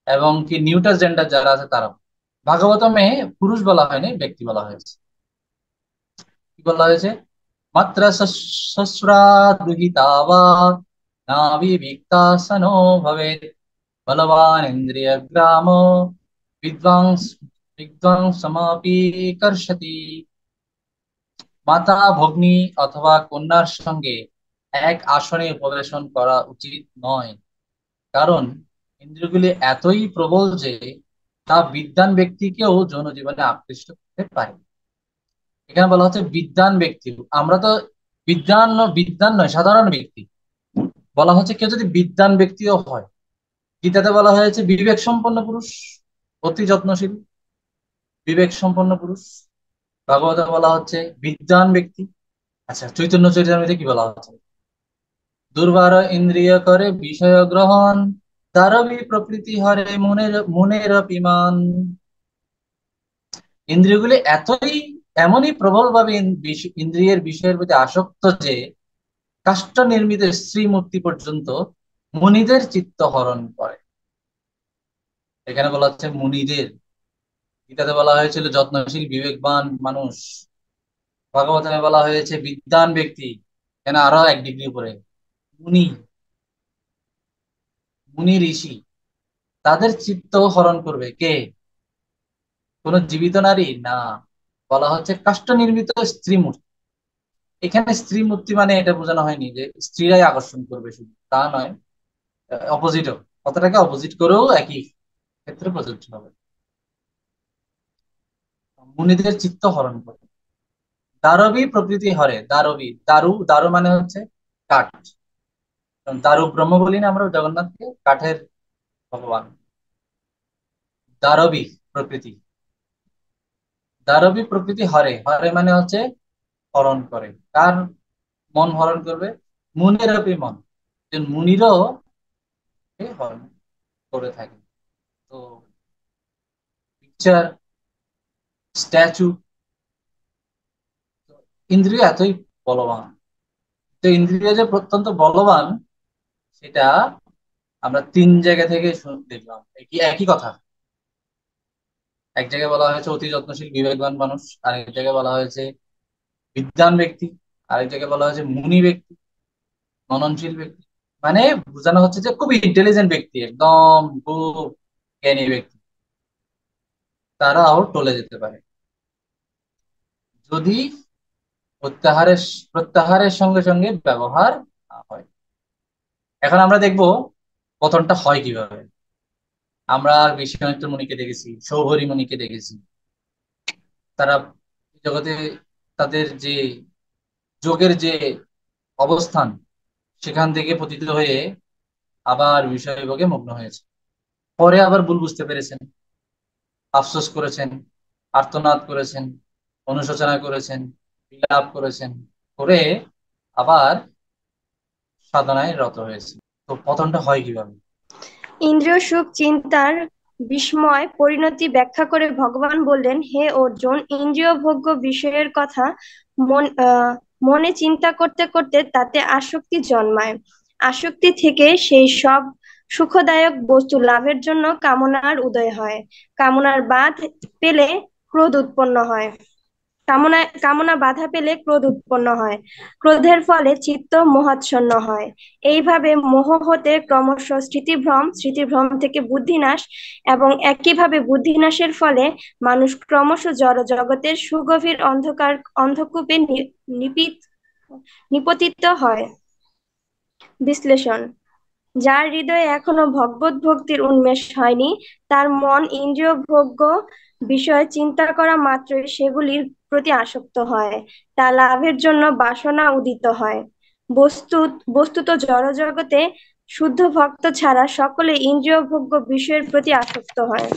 এবং কি নিউটার জেন্ডার যারা আছে তারা। ভাগবতমে পুরুষ বলা হয়নি, ব্যক্তি বলা হয়েছে। কি বলা হয়েছে? মাত্র সস্রাদুহিতা বা নাবিবিক্তাসনো ভবেৎ বলবান ইন্দ্রিয় গ্রাম বিদ্বাংস বিদ্বাংসমপি কর্ষতি। মাতা, ভগ্নী অথবা কন্যার সঙ্গে এক আসনে উপবেশন করা উচিত নয়, কারণ ইন্দ্রিয়গুলি এতই প্রবল যে তা বিদ্বান ব্যক্তিকেও যৌন জীবনে আকৃষ্ট করতে পারে। এখানে বলা হচ্ছে বিদ্বান ব্যক্তি, আমরা তো বিদ্বান বিদ্বান নয়, সাধারণ ব্যক্তি। বলা হচ্ছে কেউ যদি বিদ্বান ব্যক্তিও হয়, গীতাতে বলা হয়েছে বিবেক সম্পন্ন পুরুষ, অতি যত্নশীল বিবেক সম্পন্ন পুরুষ। ভাগবতে বলা হচ্ছে বিদ্বান ব্যক্তি। আচ্ছা, চৈতন্য চরিতামৃতে কি বলা হচ্ছে? দুর্বার ইন্দ্রিয় করে বিষয় গ্রহণ, দারবী প্রকৃতি হরে মনের মনের অভিমান। ইন্দ্রিয়গুলি এতই, এমনই প্রবল ভাবে ইন্দ্রিয়ের বিষয়ের প্রতি আসক্ত যে কাষ্ঠ নির্মিত স্ত্রী মূর্তি পর্যন্ত মুনিদের চিত্ত হরণ করে। এখানে বলা হচ্ছে মুনিদের, গীতাতে বলা হয়েছিল যত্নশীল বিবেকবান মানুষ, ভাগবতে বলা হয়েছে বিদ্বান ব্যক্তি, এখানে আরো এক ডিগ্রি উপরে মুনি। মুনি ঋষি, তাদের চিত্ত হরণ করবে কে? কোন জীবিত নারী না, বলা হচ্ছে কাষ্ঠ নির্মিত স্ত্রী মূর্তি। এখানে স্ত্রী মূর্তি মানে এটা বোঝানো হয়নি যে স্ত্রীরাই আকর্ষণ করবে, শুধু তা নয়, অপোজিটও, কথাটাকে অপোজিট করেও একই ক্ষেত্রে প্রযোজ্য হবে। মুনিদের চিত্ত হরণ করে। দারবি প্রকৃতি হরে, দারবি, দারু, দারু মানে হচ্ছে কাঠ। দারু ব্রহ্ম বলি না আমরা জগন্নাথকে, কাঠের ভগবান। দারবি প্রকৃতি, দারবি প্রকৃতি হরে, হরে মানে হচ্ছে হরণ করে। কার মন হরণ করবে? মুনিরপি মন, যে মুনিরও এ হরণ করে থাকে। তো পিকচার, স্ট্যাচু, ইন্দ্রিয় এতই বলবান। তো ইন্দ্রিয় যে অত্যন্ত বলবান, সেটা আমরা তিন জায়গা থেকে দেখলাম। একই একই কথা। এক জায়গায় বলা হয়েছে অতি যত্নশীল বিবেকবান মানুষ, আরেক জায়গায় বলা হয়েছে বিদ্বান ব্যক্তি, আরেক জায়গায় বলা হয়েছে মুনি ব্যক্তি, মননশীল ব্যক্তি। মানে বোঝানো হচ্ছে যে খুবই ইন্টেলিজেন্ট ব্যক্তি, একদম খুব জ্ঞানী ব্যক্তি, তারাও টলে যেতে পারে যদি প্রত্যাহারের প্রত্যাহারের সঙ্গে সঙ্গে ব্যবহার না হয়। এখন আমরা দেখব পতনটা হয় কিভাবে। আমরা বিশ্বামিত্র মুনিকে দেখেছি, সৌভরী মুনিকে দেখেছি, তারা জগতে তাদের যে যোগের যে অবস্থান, সেখান থেকে পতিত হয়ে আবার বিষয়ভোগে মগ্ন হয়েছে। পরে আবার ভুল বুঝতে পেরেছেন, আফসোস করেছেন, আর্তনাদ করেছেন, অনুশোচনা করেছেন, বিলাপ করেছেন, করে আবার সাধনায় রত হয়েছে। তো পতনটা হয় কিভাবে?
ইন্দ্রিয় সুখ চিন্তার বিস্ময় পরিণতি ব্যাখ্যা করে ভগবান বললেন, হে অর্জুন, ইন্দ্রিয় ভোগ্য বিষয়ের কথা মনে চিন্তা করতে করতে তাতে আসক্তি জন্মায়। আসক্তি থেকে সেই সব সুখদায়ক বস্তু লাভের জন্য কামনার উদয় হয়। কামনার বাধ পেলে ক্রোধ উৎপন্ন হয়। কামনা বাধা পেলে ক্রোধ উৎপন্ন হয়। ক্রোধের ফলে চিত্ত মোহাচ্ছন্ন হয়। এইভাবে মোহ হতে ক্রমশ স্মৃতিভ্রম, স্মৃতিভ্রম থেকে বুদ্ধিনাশ, এবং একইভাবে বুদ্ধিনাশের ফলে মানুষ ক্রমশ জড় জগতের সুগভীর অন্ধকূপে নিপতিত হয়। বিশ্লেষণ: যার হৃদয়ে এখনো ভগবত ভক্তির উন্মেষ হয়নি, তার মন ইন্দ্রিয় ভোগ্য বিষয় চিন্তা করা মাত্রই সেগুলির প্রতি আসক্ত হয়। তা লাভের জন্য বাসনা উদিত হয়। বস্তুত জড়জগতে শুদ্ধ ভক্ত ছাড়া সকলে ইন্দ্রিয় ভোগ্য বিষয়ের প্রতি আসক্ত হয়।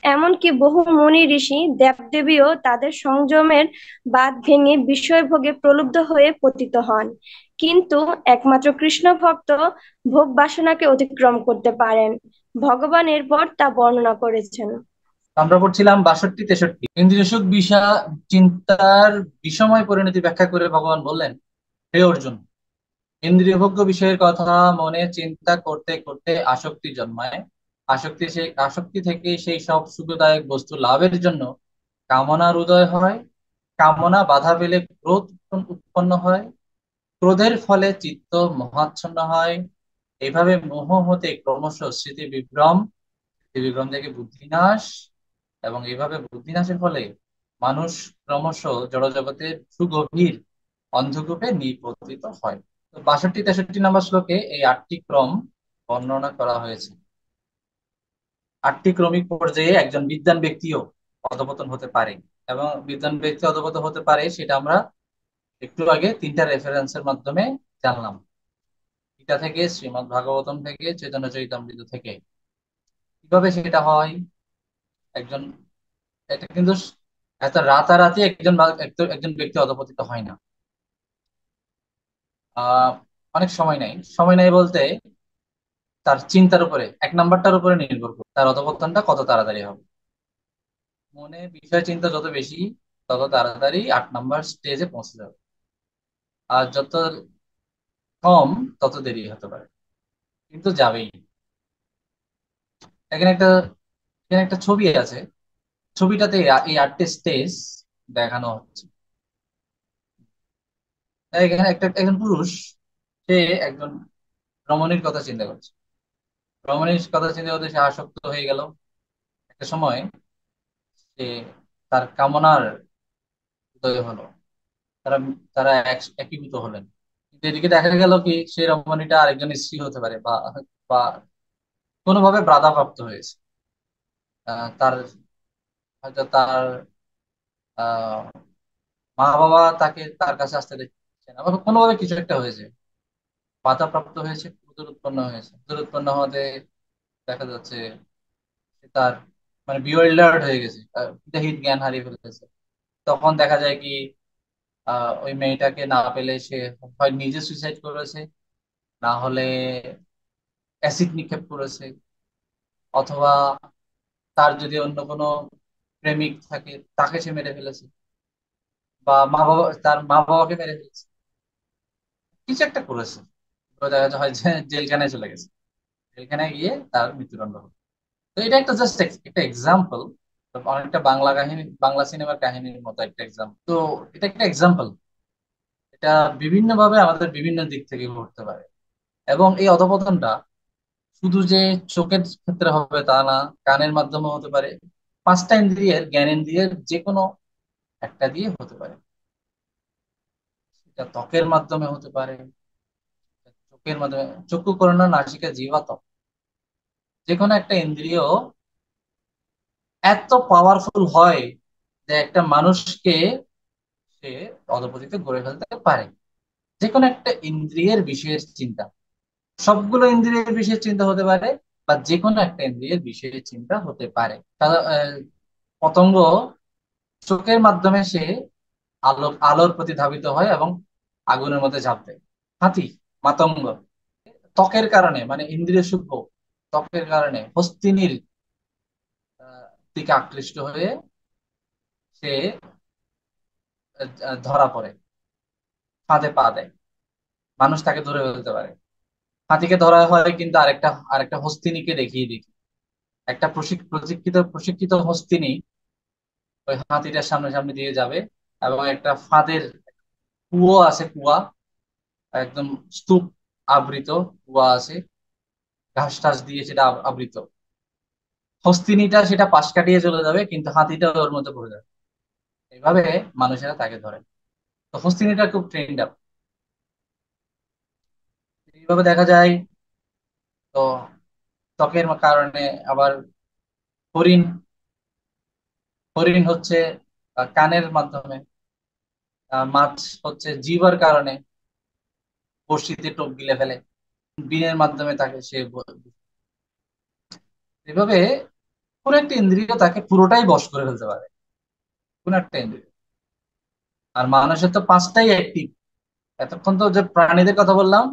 এমনকি বহু মুনি ঋষি দেবদেবীও তাদের সংযমের বাঁধ ভেঙে বিষয়ভোগে প্রলুব্ধ হয়ে পতিত হন। কিন্তু একমাত্র কৃষ্ণ ভক্ত ভোগ বাসনাকে অতিক্রম করতে পারেন। ভগবান এরপর তা বর্ণনা করেছেন।
আমরা পড়ছিলাম 62-63। ইন্দ্রিয় সুখ চিন্তার বিষময় পরিণতি ব্যাখ্যা করে ভগবান বললেন, হে অর্জুন, ইন্দ্রিয়ভোগ্য বিষয়ের কথা মনে চিন্তা করতে করতে আসক্তি জন্মায়। আসক্তি থেকে সেই সব সুখদায়ক বস্তু লাভের জন্য কামনার উদয় হয়। কামনা বাধা পেলে ক্রোধ উৎপন্ন হয়। ক্রোধের ফলে চিত্ত মোহাচ্ছন্ন হয়। এইভাবে মোহ হতে ক্রমশ স্মৃতি বিভ্রম থেকে বুদ্ধিনাশ, এবং এইভাবে বুদ্ধিনাশের ফলে মানুষ ক্রমশ জড়জগতের সুগভীর অন্ধকূপে নিপতিত হয়। তো 62-63 নম্বর শ্লোকে এই 8টি ক্রম বর্ণনা করা হয়েছে। 8টি ক্রমিক পর্যায়ে একজন বিদ্বান ব্যক্তিও অধঃপতন হতে পারে, এবং বিদ্বান ব্যক্তি অধঃপতন হতে পারে সেটা আমরা একটু আগে 3টা রেফারেন্সের মাধ্যমে জানলাম, গীতা থেকে, শ্রীমদ্ ভাগবতম থেকে, চৈতন্য চরিতামৃত থেকে। কিভাবে সেটা হয়? একজন, এটা কিন্তু এত রাতারাতি একজন ব্যক্তি অধঃপতিত হয় না। আহ অনেক সময় নাই বলতে তার চিন্তার উপরে, 1 নাম্বারটার উপরে নির্ভর করে তার অধঃপতনটা কত তাড়াতাড়ি হবে। মনে বিষয় চিন্তা যত বেশি, তত তাড়াতাড়ি 8 নাম্বার স্টেজে পৌঁছে যাবে। আর যত কম, তত দেরি হতে পারে, কিন্তু যাবেই। এখানে একটা এখানে একটা ছবি আছে, ছবিটাতে এই 8টি স্টেজ দেখানো হচ্ছে। এখানে একজন পুরুষ, সে একজন রমণীর কথা চিন্তা করছে। রমণীর কথা চিন্তা করতে সে আসক্ত হয়ে গেল। একটা সময় সে তার কামনার উদয় হলো। তারা তারা একীভূত হলেন। কিন্তু এদিকে দেখা গেল কি সেই রমণীটা আরেকজনের স্ত্রী হতে পারে, বা বা কোনোভাবে বাধাপ্রাপ্ত হয়েছে। তার হয়তো তার আহ মা বাবা তাকে তার কাছে আসতে দেখছে না, বা কোনোভাবে কিছু একটা হয়েছে, বাধাপ্রাপ্ত হয়েছে, পুত্র উৎপন্ন হয়েছে। পুত্র উৎপন্ন হতে দেখা যাচ্ছে সে তার মানে বিওয়াইল্ডার্ড হয়ে গেছে, বিদ্যাহীন জ্ঞান হারিয়ে ফেলেছে। তখন দেখা যায় কি ওই মেয়েটাকে না পেলে সে হয় নিজে সুইসাইড করেছে, না হলে অ্যাসিড নিক্ষেপ করেছে, অথবা তার যদি অন্য কোনো প্রেমিক থাকে তাকে সে মেরে ফেলেছে, বা তার মা বাবাকে মেরে ফেলেছে, কিছু একটা করেছে। তো দেখা যাচ্ছে হয় যে জেলখানায় চলে গেছে, জেলখানায় গিয়ে তার মৃত্যুদণ্ড হলো। তো এটা একটা জাস্ট একটা এক্সাম্পল, অনেকটা বাংলা কাহিনী, বাংলা সিনেমার কাহিনীর মতো একটা এক্সাম্পল। তো এটা একটা এক্সাম্পল, এটা বিভিন্ন ভাবে আমাদের বিভিন্ন দিক থেকে ঘটতে পারে। এবং এই অধপতনটা শুধু যে চোখের ক্ষেত্রে হবে তা না, কানের মাধ্যমে হতে পারে, পাঁচটা ইন্দ্রিয়ের, জ্ঞানেন্দ্রিয়ের যে কোনো একটা দিয়ে হতে পারে। এটা ত্বকের মাধ্যমে হতে পারে, চোখের মাধ্যমে, চক্ষু কর্ণ নাসিকা জিহ্বা ত্বক, যে কোনো একটা ইন্দ্রিয় এত পাওয়ারফুল হয় যে একটা মানুষকে সে অধপতিত গড়ে ফেলতে পারে। যে কোনো একটা ইন্দ্রিয়ের বিষয়ের চিন্তা, সবগুলো ইন্দ্রিয়ের বিষয়ের চিন্তা হতে পারে, বা যে কোনো একটা ইন্দ্রিয়ের বিষয়ের চিন্তা হতে পারে। পতঙ্গ চোখের মাধ্যমে সে আলোর প্রতি ধাবিত হয় এবং আগুনের মধ্যে ঝাঁপ দেয়। হাতি, মাতঙ্গ ত্বকের কারণে, মানে ইন্দ্রিয় সুখ, ত্বকের কারণে হস্তিনীর দিকে আকৃষ্ট হয়ে সে ধরা পড়ে, ফাঁদে পা দেয়, মানুষ তাকে ধরে ফেলতে পারে। হাতিকে ধরা হয় কিন্তু আরেকটা আরেকটা হস্তিনীকে দেখিয়ে দেখি, একটা প্রশিক্ষিত প্রশিক্ষিত হস্তিনী ওই হাতিটার সামনে সামনে দিয়ে যাবে, এবং একটা ফাঁদের কুয়ো আছে, কুয়া, একদম স্তূপ আবৃত কুয়া আছে, ঘাস টাস দিয়ে সেটা আবৃত। হস্তিনীটা সেটা পাশ কাটিয়ে চলে যাবে, কিন্তু হাতিটা ওর মধ্যে পড়ে যাবে। এইভাবে মানুষেরা তাকে ধরে। তো হস্তিনীটা খুব ট্রেন্ড আপ। এইভাবে দেখা যায়। তো ত্বকের কারণে আবার হরিণ, হরিণ হচ্ছে কানের মাধ্যমে, মাছ হচ্ছে জিহ্বার কারণে বড়শিতে টোপ গিলে ফেলে, বিনের মাধ্যমে তাকে সে এভাবে কোন একটা ইন্দ্রিয় তাকে পুরোটাই বশ করে ফেলতে পারে, কোন একটা ইন্দ্রিয়। আর মানুষের তো পাঁচটাই অ্যাক্টিভ। এতক্ষণ তো যে প্রাণীদের কথা বললাম,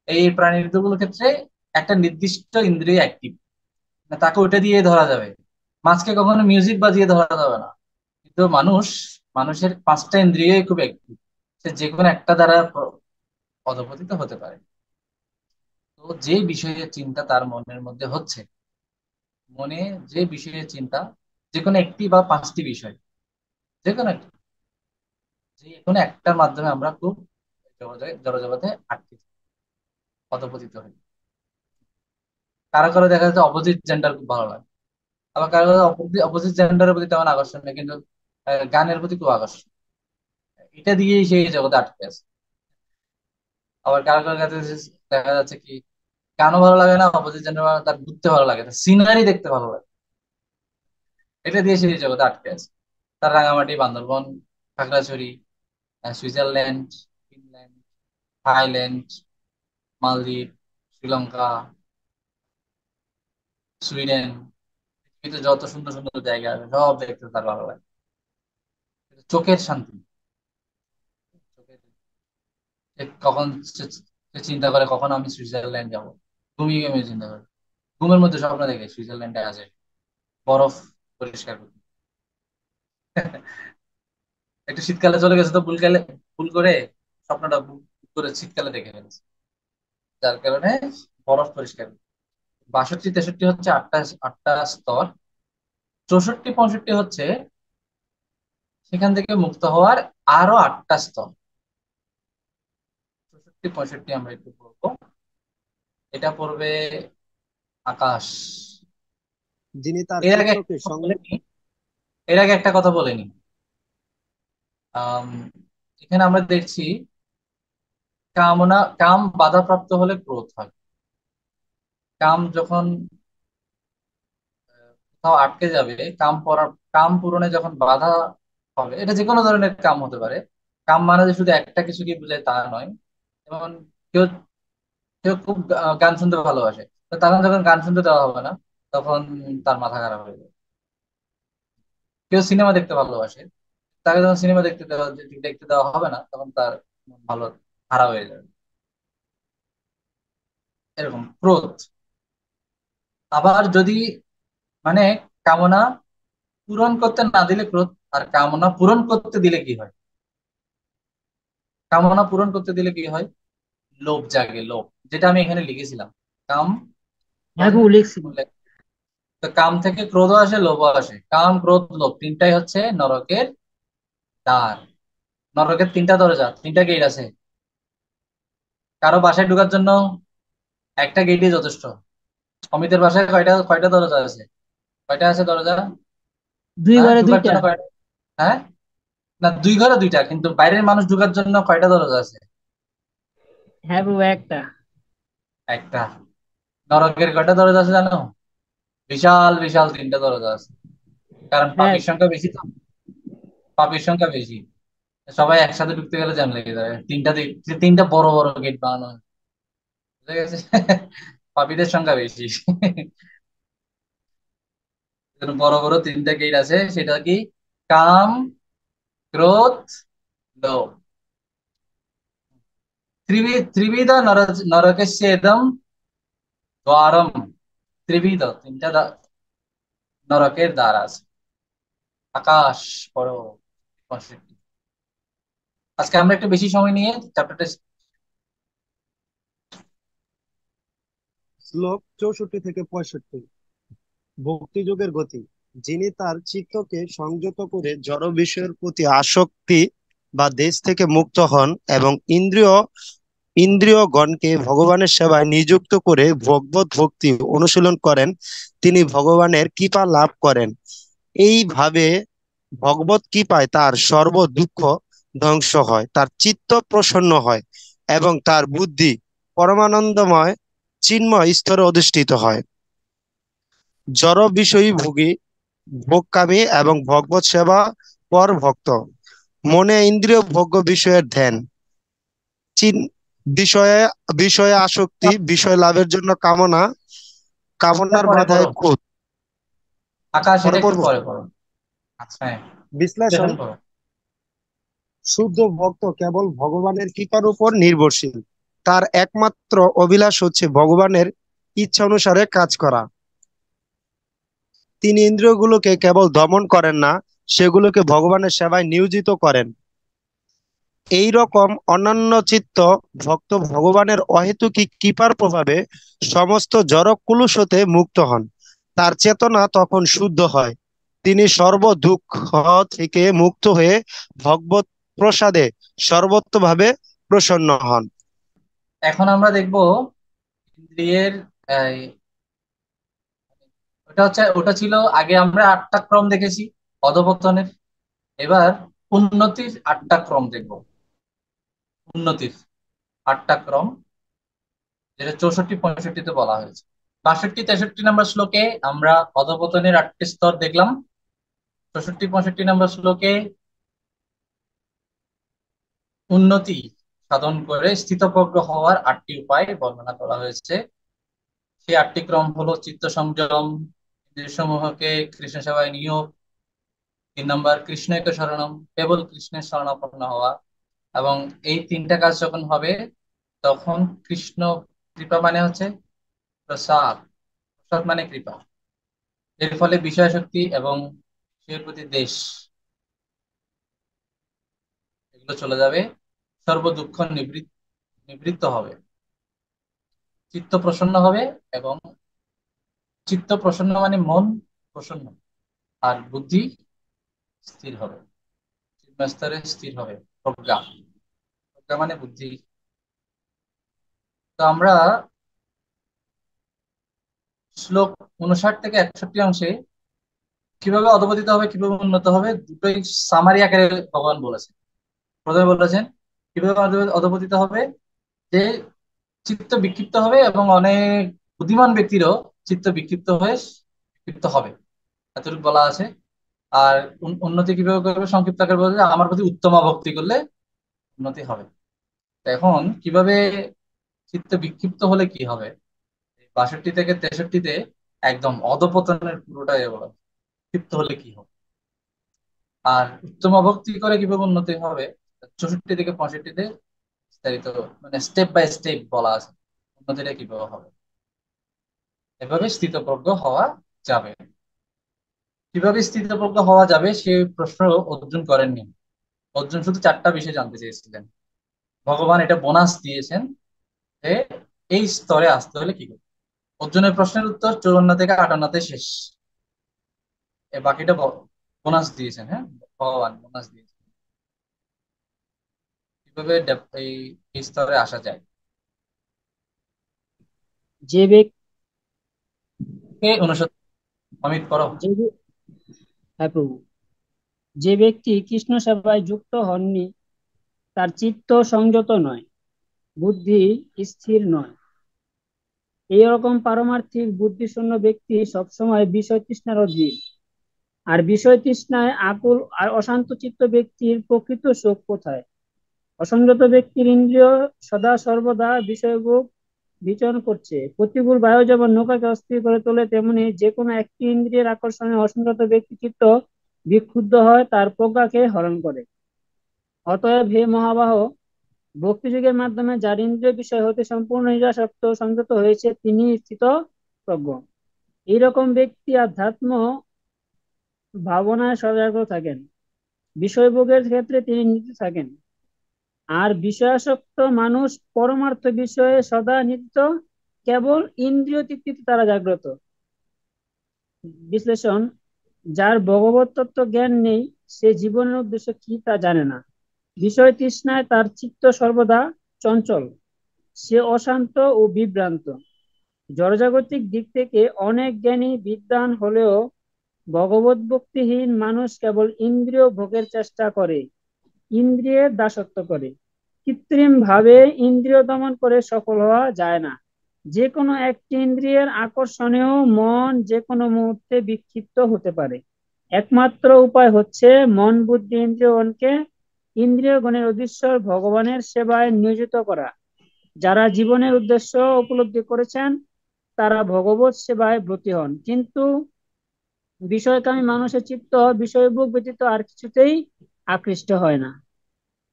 এই প্রাণীগুলোর ক্ষেত্রে একটা নির্দিষ্ট ইন্দ্রিয় অ্যাক্টিভ, তাকে ওইটা দিয়ে ধরা যাবে। মাছকে কখনো মিউজিক বাজিয়ে ধরা যাবে না। কিন্তু মানুষের পাঁচটা ইন্দ্রিয়ই খুব অ্যাক্টিভ, সে যে কোনো একটা দ্বারা অধপতিত হতে পারে। তো যে বিষয়ে চিন্তা তার মনের মধ্যে হচ্ছে, মনে যে বিষয়ে চিন্তা, যে কোনো একটি বা পাঁচটি বিষয়, যে কোনো একটা, যে কোনো একটার মাধ্যমে আমরা খুব জড়জগতে আটকে থাকি, অধপতিত হই। কারো কারো দেখা যাচ্ছে অপোজিট জেন্ডার খুব ভালো লাগে, আবার কারো কারো অপোজিট জেন্ডারের প্রতি তেমন আকর্ষণ নেই, কিন্তু গানের প্রতি খুব আকর্ষণ, এটা দিয়েই সেই জগতে আটকে আছে। আবার কারো কারো কাছে দেখা যাচ্ছে কি গানও ভালো লাগে না, অপোজিট জেন্ডার, তার ঘুরতে ভালো লাগে, তার সিনারি দেখতে ভালো লাগে, এটা দিয়ে সেই জগতে আটকে আছে। তার Rangamati, Bandarban, Khagrachari, Switzerland, Finland, Thailand, Maldives, Sri Lanka, Sweden, পৃথিবীতে যত সুন্দর সুন্দর জায়গা আছে সব দেখতে তার ভালো লাগে। কিন্তু চোখের শান্তি, চোখের কখন সে সে চিন্তা করে কখন আমি সুইজারল্যান্ড যাব, ঘুমিয়ে ঘুমিয়ে চিন্তা করে, ঘুমের মধ্যে স্বপ্ন দেখে সুইজারল্যান্ডে আছে, বরফ পরিষ্কার করতে। একটু শীতকালে চলে গেছে তো ভুলকালে, ভুল করে স্বপ্নটা ভুল করে শীতকালে দেখে ফেলেছে, যার কারণে বরফ পরিষ্কার। 62 63 হচ্ছে আটটা, আটটা স্তর। 64 65 হচ্ছে সেখান থেকে মুক্ত হওয়ার আরো আটটা স্তর। 64 65 আমরা একটু পড়বো। এটা পড়বে আকাশ।
যিনি তার
এর আগে
চিত্তকে
একটা কথা বলেনি, এর আগে একটা কথা বলেনি। আম, এখানে আমরা দেখছি কাম বাধাপ্রাপ্ত হলে ক্রোধ হয়। কাম যখন কোথাও আটকে যাবে, কাম পূরণে যখন বাধা হবে, এটা যে কোনো ধরনের কাম হতে পারে। কাম মানে যে শুধু একটা কিছুকে বোঝায় তা নয়। যেমন কেউ কেউ খুব গান শুনতে ভালোবাসে, তো তখন যখন গান শুনতে দেওয়া হবে না, তখন তার মাথা খারাপ হয়ে যাবে। কেউ সিনেমা দেখতে ভালোবাসে, তাকে যখন সিনেমা দেখতে দেওয়া হবে না, তখন তার মন ভালো খারাপ হয়ে যাবে। এরকম ক্রোধ। আবার যদি মানে কামনা পূরণ করতে না দিলে ক্রোধ, আর কামনা পূরণ করতে দিলে কি হয়? কামনা পূরণ করতে দিলে কি হয়? লোভ জাগে, লোভ, যেটা আমি এখানে লিখেছিলাম। কাম
হ্যাঁ
ক্রোধ
গো, লিখছি।
বলে। তো কাম থেকে ক্রোধও আসে, লোভও আসে। কাম, ক্রোধ, লোভ তিনটাই হচ্ছে নরকের দ্বার। নরকের তিনটা দরজা, তিনটা গেট আছে। কারো বাসায় ঢোকার জন্য একটা গেটই যথেষ্ট। অমিতের বাসায় কয়টা কয়টা দরজা আছে? কয়টা আছে দরজা?
দুই
হ্যাঁ,
ঘরে
ঢোকার
দুইটা।
জন্য কয়টা? হ্যাঁ, না, দুই ঘরে দুইটা, কিন্তু বাইরের মানুষ ঢোকার জন্য কয়টা দরজা আছে?
হ্যাঁ গো, একটা।
একটা। নরকের কয়টা দরজা আছে জানো? বিশাল বিশাল তিনটা দরজা আছে। কারণ
হ্যাঁ।
পাপির সংখ্যা বেশি তো। পাপির সংখ্যা বেশি। সবাই একসাথে ঢুকতে গেলে জ্যাম লেগে যায়। তিনটা বড় বড় গেট বানানো হয়। বুঝা গেছে? পাপীদের সংখ্যা বেশি। এজন্য বড় বড় তিনটা গেট আছে। সেটা কি? কাম, ক্রোধ, লোভ। ত্রিবিধ নরকেস্যেদম দ্বারম। ত্রিবিধ, তিনটা নরকের দ্বার আছে। আকাশ পড়ো 65। আজকে আমরা একটু বেশি সময় নিয়ে চ্যাপ্টারটা।
শ্লোক 64 থেকে 65। ভক্তিযোগের গতি। যিনি তার চিত্তকে সংযত করে জড় বিষয়ের প্রতি আসক্তি বা দেশ থেকে মুক্ত হন এবং ইন্দ্রিয়গণকে ভগবানের সেবায় নিযুক্ত করে ভগবত ভক্তি অনুশীলন করেন, তিনি ভগবানের কৃপা লাভ করেন। এইভাবে ভগবত কৃপায় তার সর্ব দুঃখ ধ্বংস হয়, তার চিত্ত প্রসন্ন হয় এবং তার বুদ্ধি পরমানন্দময় চিন্ময় স্তরে অধিষ্ঠিত হয়। জড় বিষয়ী ভোগী, ভোগকামী এবং ভগবত সেবা পর ভক্ত। মনে ইন্দ্রিয় ভোগ্য বিষয়ের ধ্যান, চিন বিষয়ে বিষয়ে আসক্তি, বিষয় লাভের জন্য কামনা, কামনার
পরে পড়ো,
বাধায় ক্রোধ।
আকাশ এটা
পরে
একটু
পড়বো।
পরে পড়ো। আচ্ছা, হ্যাঁ,
বিশ্লেষণ।
বিশ্লেষণ করো।
শুদ্ধ ভক্ত কেবল ভগবানের কৃপার উপর নির্ভরশীল। তার একমাত্র অভিলাষ হচ্ছে ভগবানের ইচ্ছা অনুসারে কাজ করা। তিনি ইন্দ্রিয়গুলোকে কেবল দমন করেন না, সেগুলোকে ভগবানের সেবায় নিয়োজিত করেন। এই রকম অনন্য চিত্ত ভক্ত ভগবানের অহেতুকী কৃপার প্রভাবে সমস্ত জড় কুলুষ হতে মুক্ত হন। তার চেতনা তখন শুদ্ধ হয়। তিনি সর্ব দুঃখ থেকে মুক্ত হয়ে ভগবত প্রসাদে সর্বত্রভাবে প্রসন্ন হন।
এখন আমরা দেখব ইন্দ্রিয়ের এই, ওটা ছিল আগে আমরা 8টা ক্রম দেখেছি অধপতনের। এবার উন্নতির 8টা ক্রম দেখব। উন্নতির 8টা ক্রম, যেটা 64-65-তে বলা হয়েছে। 62-63 নম্বর শ্লোকে আমরা অধপতনের 8টি স্তর দেখলাম। 64-65 নম্বর শ্লোকে উন্নতি সাধন করে স্থিতপ্রজ্ঞ হওয়ার 8টি উপায় বর্ণনা করা হয়েছে। সেই 8টি ক্রম হলো চিত্ত সংযম, ইন্দ্রিয় সমূহকে কৃষ্ণ সেবায় নিয়োগ, 3 নম্বর কৃষ্ণৈক শরণম, কেবল কৃষ্ণের শরণাপন্ন হওয়া। এবং এই তিনটা কাজ যখন হবে, তখন কৃষ্ণ কৃপা মানে হচ্ছে প্রসাদ। প্রসাদ মানে কৃপা। এর ফলে বিষয় শক্তি এবং বিষয়ের প্রতি দেশ, এগুলো চলে যাবে। সর্ব দুঃখ নিবৃত্ত হবে, চিত্ত প্রসন্ন হবে। এবং চিত্ত প্রসন্ন মানে মন প্রসন্ন, আর বুদ্ধি স্থির হবে, চিন্ময়স্তরে স্থির হবে। প্রজ্ঞা, প্রজ্ঞা মানে বুদ্ধি। তো আমরা শ্লোক 59 থেকে 61 অংশে কিভাবে অধপতিত হবে কিভাবে উন্নত হবে দুটোই সামারি আকারে ভগবান বলেছেন। প্রথমে বলেছেন কিভাবে অধপতিত হবে, যে চিত্ত বিক্ষিপ্ত হবে এবং অনেক বুদ্ধিমান ব্যক্তিরও চিত্ত বিক্ষিপ্ত হবে, এতটুকু বলা আছে। আর উন্নতি কিভাবে করবে সংক্ষিপ্ত আকারে বলছে আমার প্রতি উত্তম ভক্তি করলে উন্নতি হবে। তো এখন কিভাবে চিত্ত বিক্ষিপ্ত হলে কি হবে, 62 থেকে 63-তে একদম অধপতনের পুরোটাই বলা, ক্ষিপ্ত হলে কি হবে। আর উত্তম ভক্তি করে কিভাবে উন্নতি হবে 64 থেকে 65-তে বিস্তারিত, মানে স্টেপ বাই স্টেপ বলা আছে উন্নতিটা কিভাবে হবে। এভাবে স্থিতপ্রজ্ঞ হওয়া যাবে। কিভাবে স্থিতপ্রজ্ঞ হওয়া যাবে সে প্রশ্ন অর্জুন করেননি। অর্জুন শুধু 4টা বিষয় জানতে চেয়েছিলেন। ভগবান এটা বোনাস দিয়েছেন যে এই স্তরে আসতে হলে কি করবে। অর্জুনের প্রশ্নের উত্তর 54 থেকে 58-তে শেষ। বাকিটা বোনাস দিয়েছেন। হ্যাঁ, ভগবান বোনাস দিয়েছেন কিভাবে এই স্তরে আসা যায়।
যে ব্যক্তি
কে 69 অমিত পড়ো।
হ্যাঁ প্রভু, যে ব্যক্তি কৃষ্ণ সেবায় যুক্ত হননি তার চিত্ত সংযত নয়, বুদ্ধি স্থির নয়। এইরকম পারমার্থিক বুদ্ধিশূন্য ব্যক্তি সবসময় বিষয় তৃষ্ণার অধীন। আর বিষয় তৃষ্ণায় আকুল আর অশান্ত চিত্ত ব্যক্তির প্রকৃত সুখ কোথায়? অসংযত ব্যক্তির ইন্দ্রিয় সদা সর্বদা বিষয়ভোগ বিচরণ করছে। প্রতিকূল বায়ু যেমন নৌকাকে অস্থির করে তোলে, তেমনি যে কোনো একটি ইন্দ্রিয়ের আকর্ষণে অসংযত ব্যক্তি চিত্ত বিক্ষুব্ধ হয়, তার প্রজ্ঞাকে হরণ করে। অতএব হে মহাবাহ, ভক্তিযোগের মাধ্যমে যার ইন্দ্রিয় বিষয় হতে সম্পূর্ণ নিরাসক্ত সংযত হয়েছে তিনি স্থিত প্রজ্ঞ। এইরকম ব্যক্তি আধ্যাত্ম ভাবনায় সজাগ থাকেন, বিষয়ভোগের ক্ষেত্রে তিনি নিতে থাকেন। আর বিষয়াসক্ত মানুষ পরমার্থ বিষয়ে সদা নিত্য, কেবল ইন্দ্রিয় তৃপ্তিতে তারা জাগ্রত। বিশ্লেষণ: যার ভগবত তত্ত্ব জ্ঞান নেই সে জীবনের উদ্দেশ্য কি তা জানে না। বিষয় তৃষ্ণায় তার চিত্ত সর্বদা চঞ্চল, সে অশান্ত ও বিভ্রান্ত। জড়জাগতিক দিক থেকে অনেক জ্ঞানী বিদ্বান হলেও ভগবত ভক্তিহীন মানুষ কেবল ইন্দ্রিয় ভোগের চেষ্টা করে, ইন্দ্রিয়ের দাসত্ব করে। কৃত্রিম ভাবে ইন্দ্রিয় দমন করে সফল হওয়া যায় না। যে কোনো একটি ইন্দ্রিয়ের আকর্ষণেও মন যে কোনো মুহূর্তে বিক্ষিপ্ত হতে পারে। একমাত্র উপায় হচ্ছে মন বুদ্ধি ইন্দ্রিয়গণকে ইন্দ্রিয়গণের অধীশ্বর ভগবানের সেবায় নিয়োজিত করা। যারা জীবনের উদ্দেশ্য উপলব্ধি করেছেন তারা ভগবত সেবায় ব্রতী হন, কিন্তু বিষয়কামী মানুষের চিত্ত বিষয়ভোগ ব্যতীত আর কিছুতেই আকৃষ্ট হয় না।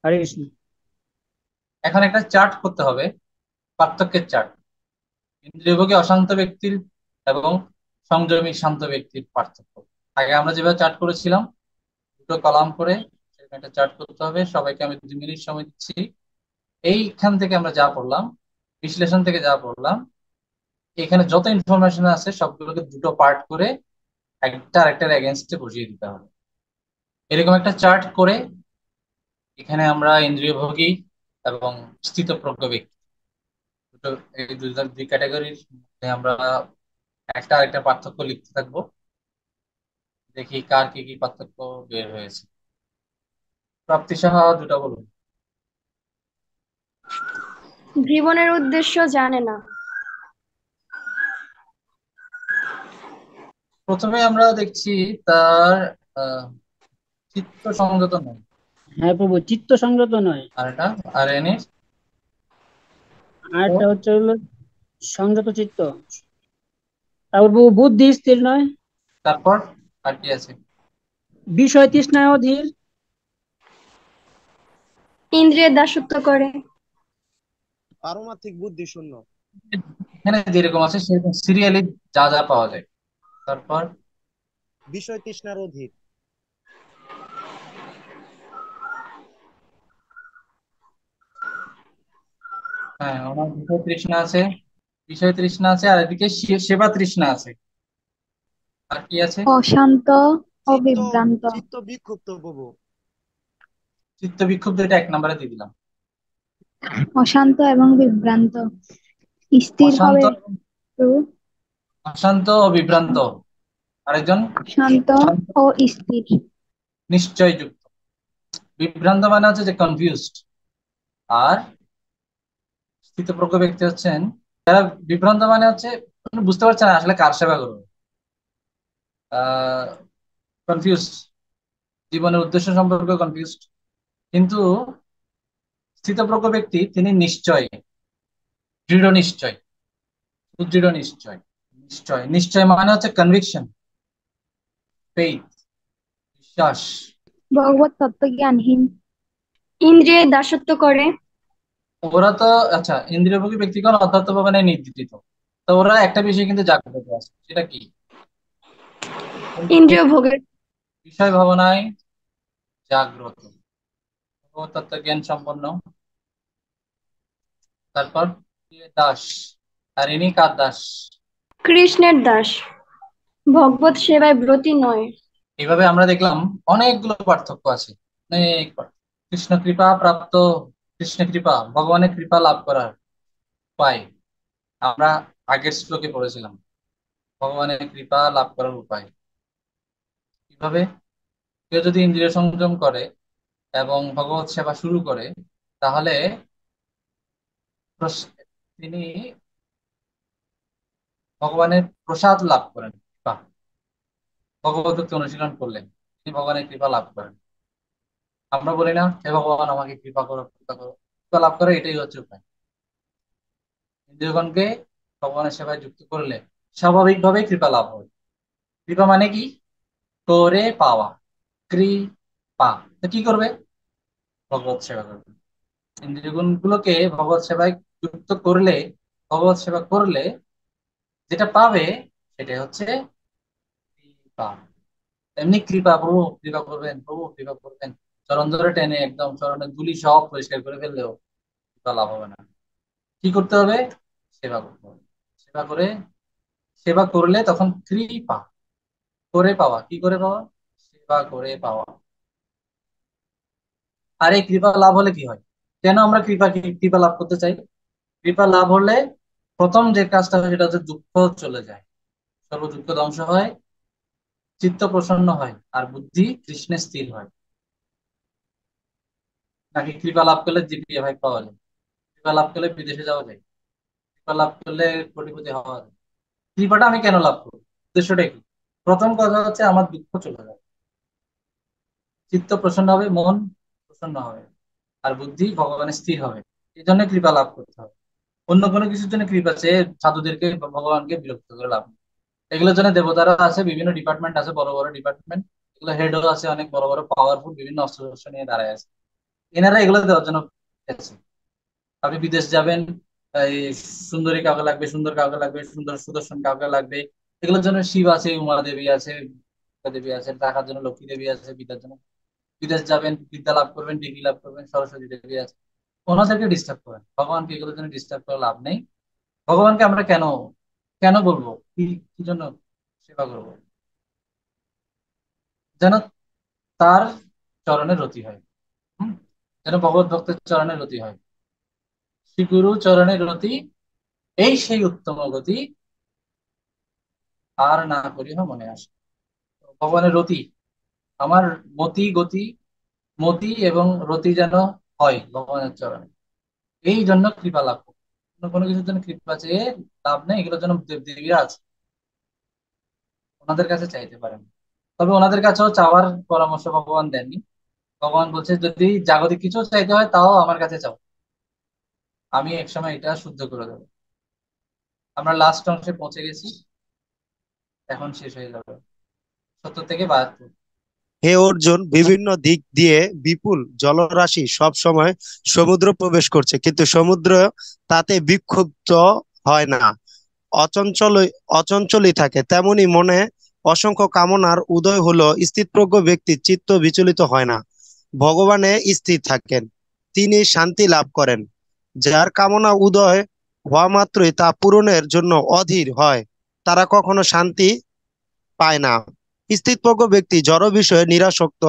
হরে কৃষ্ণ।
এখন একটা চার্ট করতে হবে, পার্থক্যের চার্ট, ইন্দ্রিয়ভোগী অশান্ত ব্যক্তির এবং সংযমী শান্ত ব্যক্তির পার্থক্য। আগে আমরা যেভাবে চার্ট করেছিলাম দুটো কলাম করে সেরকম একটা চার্ট করতে হবে। সবাইকে আমি 2 মিনিট সময় দিচ্ছি। এইখান থেকে আমরা যা পড়লাম, বিশ্লেষণ থেকে যা পড়লাম, এখানে যত ইনফরমেশন আছে সবগুলোকে দুটো পার্ট করে একটা আরেকটার এগেনস্টে বসিয়ে দিতে হবে। এরকম একটা চার্ট করে এখানে আমরা ইন্দ্রিয়ভোগী এবং স্থিতপ্রজ্ঞ ব্যক্তি দুটো, এই দুই ক্যাটাগরির মধ্যে আমরা একটা আরেকটা পার্থক্য লিখতে থাকবো। দেখি কার কি কি পার্থক্য বের হয়েছে। প্রাপ্তি সাহা দুটা বলুন।
জীবনের উদ্দেশ্য জানে না।
প্রথমে আমরা দেখছি তার চিত্ত সংযত নয়।
হ্যাঁ প্রভু, চিত্ত সংযত নয়।
আর এটা আর এনে
আর একটা হচ্ছে হলো সংযত চিত্ত। তারপর প্রভু বুদ্ধি স্থির নয়।
তারপর আর কি আছে?
বিষয় তৃষ্ণায় অধীর।
ইন্দ্রিয়ের দাসত্ব করে।
পারমার্থিক বুদ্ধি শূন্য।
এখানে যেরকম আছে সেরকম সিরিয়ালি যা যা পাওয়া যায়। তারপর
বিষয় তৃষ্ণার অধীর।
হ্যাঁ, ওনার বিষয় তৃষ্ণা আছে, বিষয় তৃষ্ণা আছে, আর এদিকে সেবা তৃষ্ণা আছে। আর কি আছে?
অশান্ত ও
চিত্ত
বিভ্রান্ত।
চিত্ত বিক্ষুব্ধ প্রভু।
চিত্ত বিক্ষুব্ধ, এটা 1 নম্বরে দিয়ে দিলাম।
অশান্ত এবং বিভ্রান্ত। স্থির
অশান্ত
হবে প্রভু।
অশান্ত ও বিভ্রান্ত। আরেকজন
শান্ত ও স্থির।
নিশ্চয়যুক্ত। বিভ্রান্ত মানে হচ্ছে যে কনফিউজড, আর স্থিতপ্রজ্ঞ ব্যক্তি হচ্ছেন যারা বিভ্রান্ত মানে হচ্ছে বুঝতে পারছে না আসলে কার সেবা করবে, কনফিউজড, জীবনের উদ্দেশ্য সম্পর্কে কনফিউজড। কিন্তু স্থিতপ্রজ্ঞ ব্যক্তি তিনি নিশ্চয়, দৃঢ় নিশ্চয়, সুদৃঢ় নিশ্চয়। নিশ্চয়, নিশ্চয় মানে হচ্ছে কনভিকশন, ফেইথ, বিশ্বাস।
ভগবত তত্ত্বজ্ঞানহীন।
ইন্দ্রিয়ের দাসত্ব করে।
ওরা তো আচ্ছা, ইন্দ্রিয়ভোগী ব্যক্তিগণ অধ্যাত্ম ভগবানে নির্দেশিত, তো ওরা একটা বিষয় কিন্তু জাগ্রত আছে, সেটা কি?
ইন্দ্রিয় ভোগের।
বিষয় ভাবনায় জাগ্রত, ভগবত তত্ত্ব জ্ঞান সম্পন্ন। তারপর দাস, আর ইনি কার দাস?
কৃষ্ণের দাস। ভগবত সেবায় ব্রতী নয়।
এইভাবে আমরা দেখলাম অনেকগুলো পার্থক্য আছে, অনেক কৃষ্ণ কৃপা প্রাপ্ত, কৃষ্ণ কৃপা ভগবানের কৃপা লাভ করার উপায় আমরা আগের শ্লোকে পড়েছিলাম। ভগবানের কৃপা লাভ করার উপায় কিভাবে? কেউ যদি ইন্দ্রিয় সংযম করে এবং ভগবত সেবা শুরু করে, তাহলে তিনি ভগবানের প্রসাদ লাভ করেন, কৃপা। ভগবত ভক্তি অনুশীলন করলেন তিনি ভগবানের কৃপা লাভ করেন। আমরা বলি না হে ভগবান আমাকে কৃপা করো, কৃপা করো। কৃপা লাভ করে এটাই হচ্ছে উপায়। ইন্দ্রিয়গণকে ভগবানের সেবায় যুক্ত করলে স্বাভাবিকভাবে কৃপা লাভ হবে। কৃপা মানে কি? করে পাওয়া, কৃপা। তো কি করবে? ভগবত সেবা করবে। ইন্দ্রিয়গুণ গুলোকে ভগবত সেবায় যুক্ত করলে, ভগবত সেবা করলে যেটা পাবে সেটাই হচ্ছে কৃপা। এমনি কৃপা, প্রভু কৃপা করবেন, প্রভু কৃপা করবেন, চরণ ধরে টেনে একদম চরণের ধুলি সব পরিষ্কার করে ফেললেও কৃপা লাভ হবে না। কি করতে হবে? সেবা করতে হবে। সেবা করে, সেবা করলে তখন কৃপা, করে পাওয়া। কি করে পাওয়া? সেবা করে পাওয়া। আর এই কৃপা লাভ হলে কি হয়? কেন আমরা কৃপা লাভ করতে চাই? কৃপা লাভ হলে প্রথম যে কাজটা হয় সেটা হচ্ছে দুঃখ চলে যায়, সর্ব দুঃখ ধ্বংস হয়, চিত্ত প্রসন্ন হয়, আর বুদ্ধি কৃষ্ণে স্থির হয়। নাকি কৃপা লাভ করলে জিপিএ ভাই পাওয়া যায়, কৃপা লাভ করলে বিদেশে যাওয়া যায়, কৃপা লাভ করলে কোটিপতি হওয়া যায়। কৃপাটা আমি কেন লাভ করবো? উদ্দেশ্যটা কি? প্রথম কথা হচ্ছে আমার দুঃখ চলে যাবে, চিত্ত প্রসন্ন হবে, মন প্রসন্ন হবে, আর বুদ্ধি ভগবানে স্থির হবে। এই জন্য কৃপা লাভ করতে হবে। অন্য কোনো কিছুর জন্য কৃপা চেয়ে সাধুদেরকে বা ভগবানকে বিরক্ত করে লাভ নেই। এগুলোর জন্য দেবতারা আছে, বিভিন্ন ডিপার্টমেন্ট আছে, বড় বড় ডিপার্টমেন্ট, এগুলো হেডও আছে, অনেক বড় বড় পাওয়ারফুল বিভিন্ন অস্ত্র শস্ত্র নিয়ে দাঁড়ায় আছে। এনারা এগুলো দেওয়ার জন্য আছে। আপনি বিদেশ যাবেন, এই সুন্দরী কাউকে লাগবে, সুন্দর কাউকে লাগবে, সুন্দর সুদর্শন কাউকে লাগবে, এগুলোর জন্য শিব আছে, উমা দেবী আছে, দুর্গা দেবী আছে, টাকার জন্য লক্ষ্মী দেবী আছে, বিদ্যার জন্য। বিদেশ যাবেন, বিদ্যা লাভ করবেন, ডিগ্রি লাভ করবেন, সরস্বতী দেবী আছে। ওনাদেরকে ডিস্টার্ব করেন, ভগবানকে এগুলোর জন্য ডিস্টার্ব করে লাভ নেই। ভগবানকে আমরা কেন কেন বলবো, কি কি জন্য সেবা করবো? যেন তার চরণে রতি হয়। হম, যেন ভগবত ভক্তের চরণে রতি হয়। শ্রী গুরু চরণে রতি, এই সেই উত্তম গতি, আর না করিহ মনে আসে। ভগবানের রতি, আমার মতি গতি, মতি এবং রতি যেন হয় ভগবানের চরণে, এই জন্য কৃপা লাভ করবো। অন্য কোনো কিছুর জন্য কৃপা চেয়ে লাভ নেই। এগুলোর জন্য দেব দেবীরা আছে, ওনাদের কাছে চাইতে পারেন। তবে ওনাদের কাছেও চাওয়ার পরামর্শ ভগবান দেননি। ভগবান বলছে যদি জাগতিক কিছু চাইতে হয় তাও আমার কাছে চাও, আমি একসময় এটা শুদ্ধ করে দেবো। আমরা লাস্ট অংশে পৌঁছে গেছি, এখন শেষ হয়ে যাবে 70 থেকে 72।
হে অর্জুন, বিভিন্ন দিক দিয়ে বিপুল জলরাশি সব সময় সমুদ্র প্রবেশ করছে, কিন্তু সমুদ্র তাতে বিক্ষুব্ধ হয় না, অচঞ্চল অচঞ্চলই থাকে। তেমনি মনে অসংখ্য কামনার উদয় হলো স্থিতপ্রজ্ঞ ব্যক্তির চিত্ত বিচলিত হয় না, ভগবানে স্থির থাকেন, তিনি শান্তি লাভ করেন। যার কামনা উদয় হওয়া মাত্রই তা পূরণের জন্য অধীর হয়, তারা কখনো শান্তি পায় না। স্থিতপ্রজ্ঞ ব্যক্তি জড় বিষয়ে নিরাসক্ত,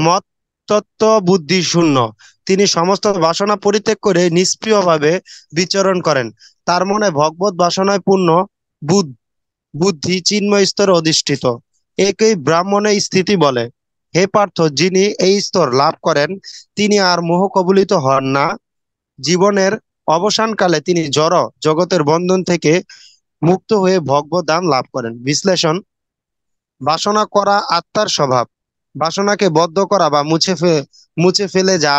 মত তত্ত্ব বুদ্ধি শূন্য, তিনি সমস্ত বাসনা পরিত্যাগ করে নিষ্ক্রিয়ভাবে বিচরণ করেন, তার মনে ভগবত বাসনায় পূর্ণ বুধ বুদ্ধি চিন্ময় স্তরে অধিষ্ঠিত, একেই ব্রাহ্মণের স্থিতি বলে। হে পার্থ, যিনি এই স্তর লাভ করেন তিনি আর মোহ কবলিত হন না। জীবনের অবসানকালে তিনি জড় জগতের বন্ধন থেকে মুক্ত হয়ে ভগবত ধাম লাভ করেন। বিশ্লেষণ: বাসনা করা আত্মার স্বভাব। বাসনাকে বদ্ধ করা বা মুছে ফেলে যা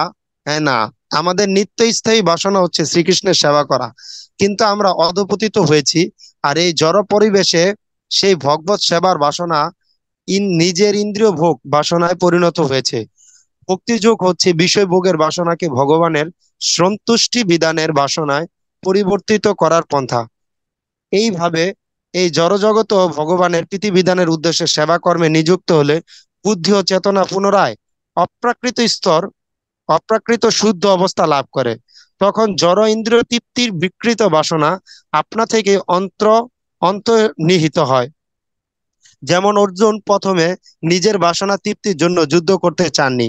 না। আমাদের নিত্যস্থায়ী বাসনা হচ্ছে শ্রীকৃষ্ণের সেবা করা, কিন্তু আমরা অধঃপতিত হয়েছি। আর এই জড় পরিবেশে সেই ভগবত সেবার বাসনা নিজের ইন্দ্রিয় ভোগ বাসনায় পরিণত হয়েছে। ভক্তিযোগ হচ্ছে বিষয় ভোগের বাসনাকে ভগবানের সন্তুষ্টি বিধানের বাসনায় পরিবর্তিত করার পন্থা। এইভাবে এই জড়জগৎ ও ভগবানের প্রীতিবিধানের উদ্দেশ্যে সেবা কর্মে নিযুক্ত হলে বুদ্ধি ও চেতনা পুনরায় অপ্রাকৃত স্তর, অপ্রাকৃত শুদ্ধ অবস্থা লাভ করে। তখন জড় ইন্দ্রিয় তৃপ্তির বিকৃত বাসনা আপনা থেকে অন্তর্নিহিত হয়। যেমন অর্জুন প্রথমে নিজের বাসনা তৃপ্তির জন্য যুদ্ধ করতে চাননি,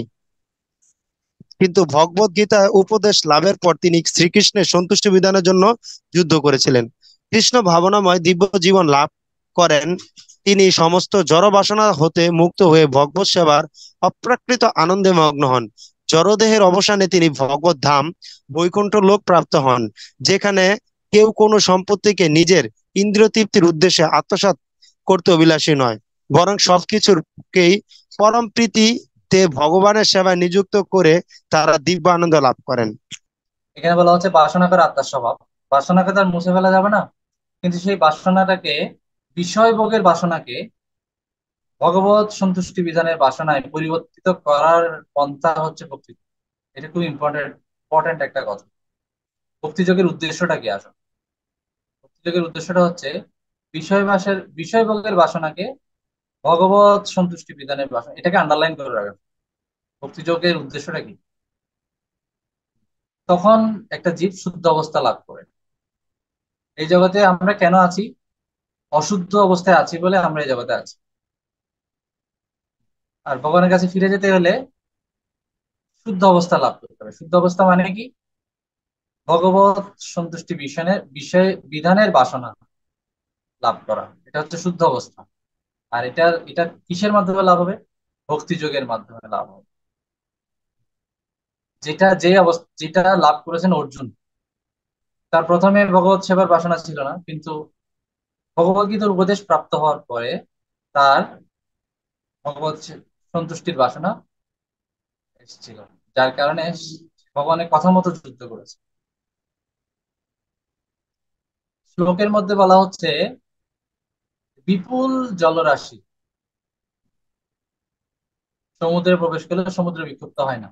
কিন্তু ভগবত গীতায় উপদেশ লাভের পর তিনি শ্রীকৃষ্ণের সন্তুষ্টি বিধানের জন্য যুদ্ধ করেছিলেন। কৃষ্ণ ভাবনাময় দিব্য জীবন লাভ করেন। তিনি সমস্ত জড় বাসনা হতে মুক্ত হয়ে ভগবত সেবার অপ্রাকৃত আনন্দে মগ্ন হন। জড়দেহের অবসানে তিনি ভগবত ধাম বৈকুণ্ঠ লোক প্রাপ্ত হন, যেখানে কেউ কোনো সম্পত্তিকে নিজের ইন্দ্রিয় তৃপ্তির উদ্দেশ্যে আত্মসাৎ করতে অভিলাষী নয়, বরং সবকিছুকেই পরম প্রীতিতে ভগবানের সেবায় নিযুক্ত করে তারা দিব্য আনন্দ লাভ করেন।
এখানে বলা হচ্ছে বাসনা করা আত্মার স্বভাব। বাসনাকে তার মুছে ফেলা যাবে না, কিন্তু সেই বাসনাটাকে, বিষয় ভোগের বাসনাকে ভগবত সন্তুষ্টি বিধানের বাসনায় পরিবর্তিত করার পন্থা হচ্ছে ভক্তি। এটা খুব ইম্পর্টেন্ট একটা কথা। ভক্তিযোগের উদ্দেশ্যটা কি আসলে? ভক্তিযোগের উদ্দেশ্যটা হচ্ছে বিষয় ভোগের বাসনাকে ভগবত সন্তুষ্টি বিধানের বাসনা, এটাকে আন্ডারলাইন করে রাখা। ভক্তিযোগের উদ্দেশ্যটা কি? তখন একটা জীব শুদ্ধ অবস্থা লাভ করে। এই জগতে আমরা কেন আছি? অশুদ্ধ অবস্থায় আছি বলে আমরা এই জগতে আছি। আর ভগবানের কাছে ফিরে যেতে হলে শুদ্ধ অবস্থা লাভ করতে হবে। শুদ্ধ অবস্থা মানে কি? ভগবত সন্তুষ্টি বিষয় বিধানের বাসনা লাভ করা, এটা হচ্ছে শুদ্ধ অবস্থা। আর এটা এটা কিসের মাধ্যমে লাভ হবে? ভক্তি যোগের মাধ্যমে লাভ হবে। যেটা লাভ করেছেন অর্জুন। তার প্রথমে ভগবত সেবার বাসনা ছিল না, কিন্তু ভগবত গীতার উপদেশ প্রাপ্ত হওয়ার পরে তার ভগবত সন্তুষ্টির বাসনা এসেছিল, যার কারণে ভগবানের কথা মতো যুদ্ধ করেছে। শ্লোকের মধ্যে বলা হচ্ছে বিপুল জলরাশি সমুদ্রে প্রবেশ করলে সমুদ্রে বিক্ষুব্ধ হয় না।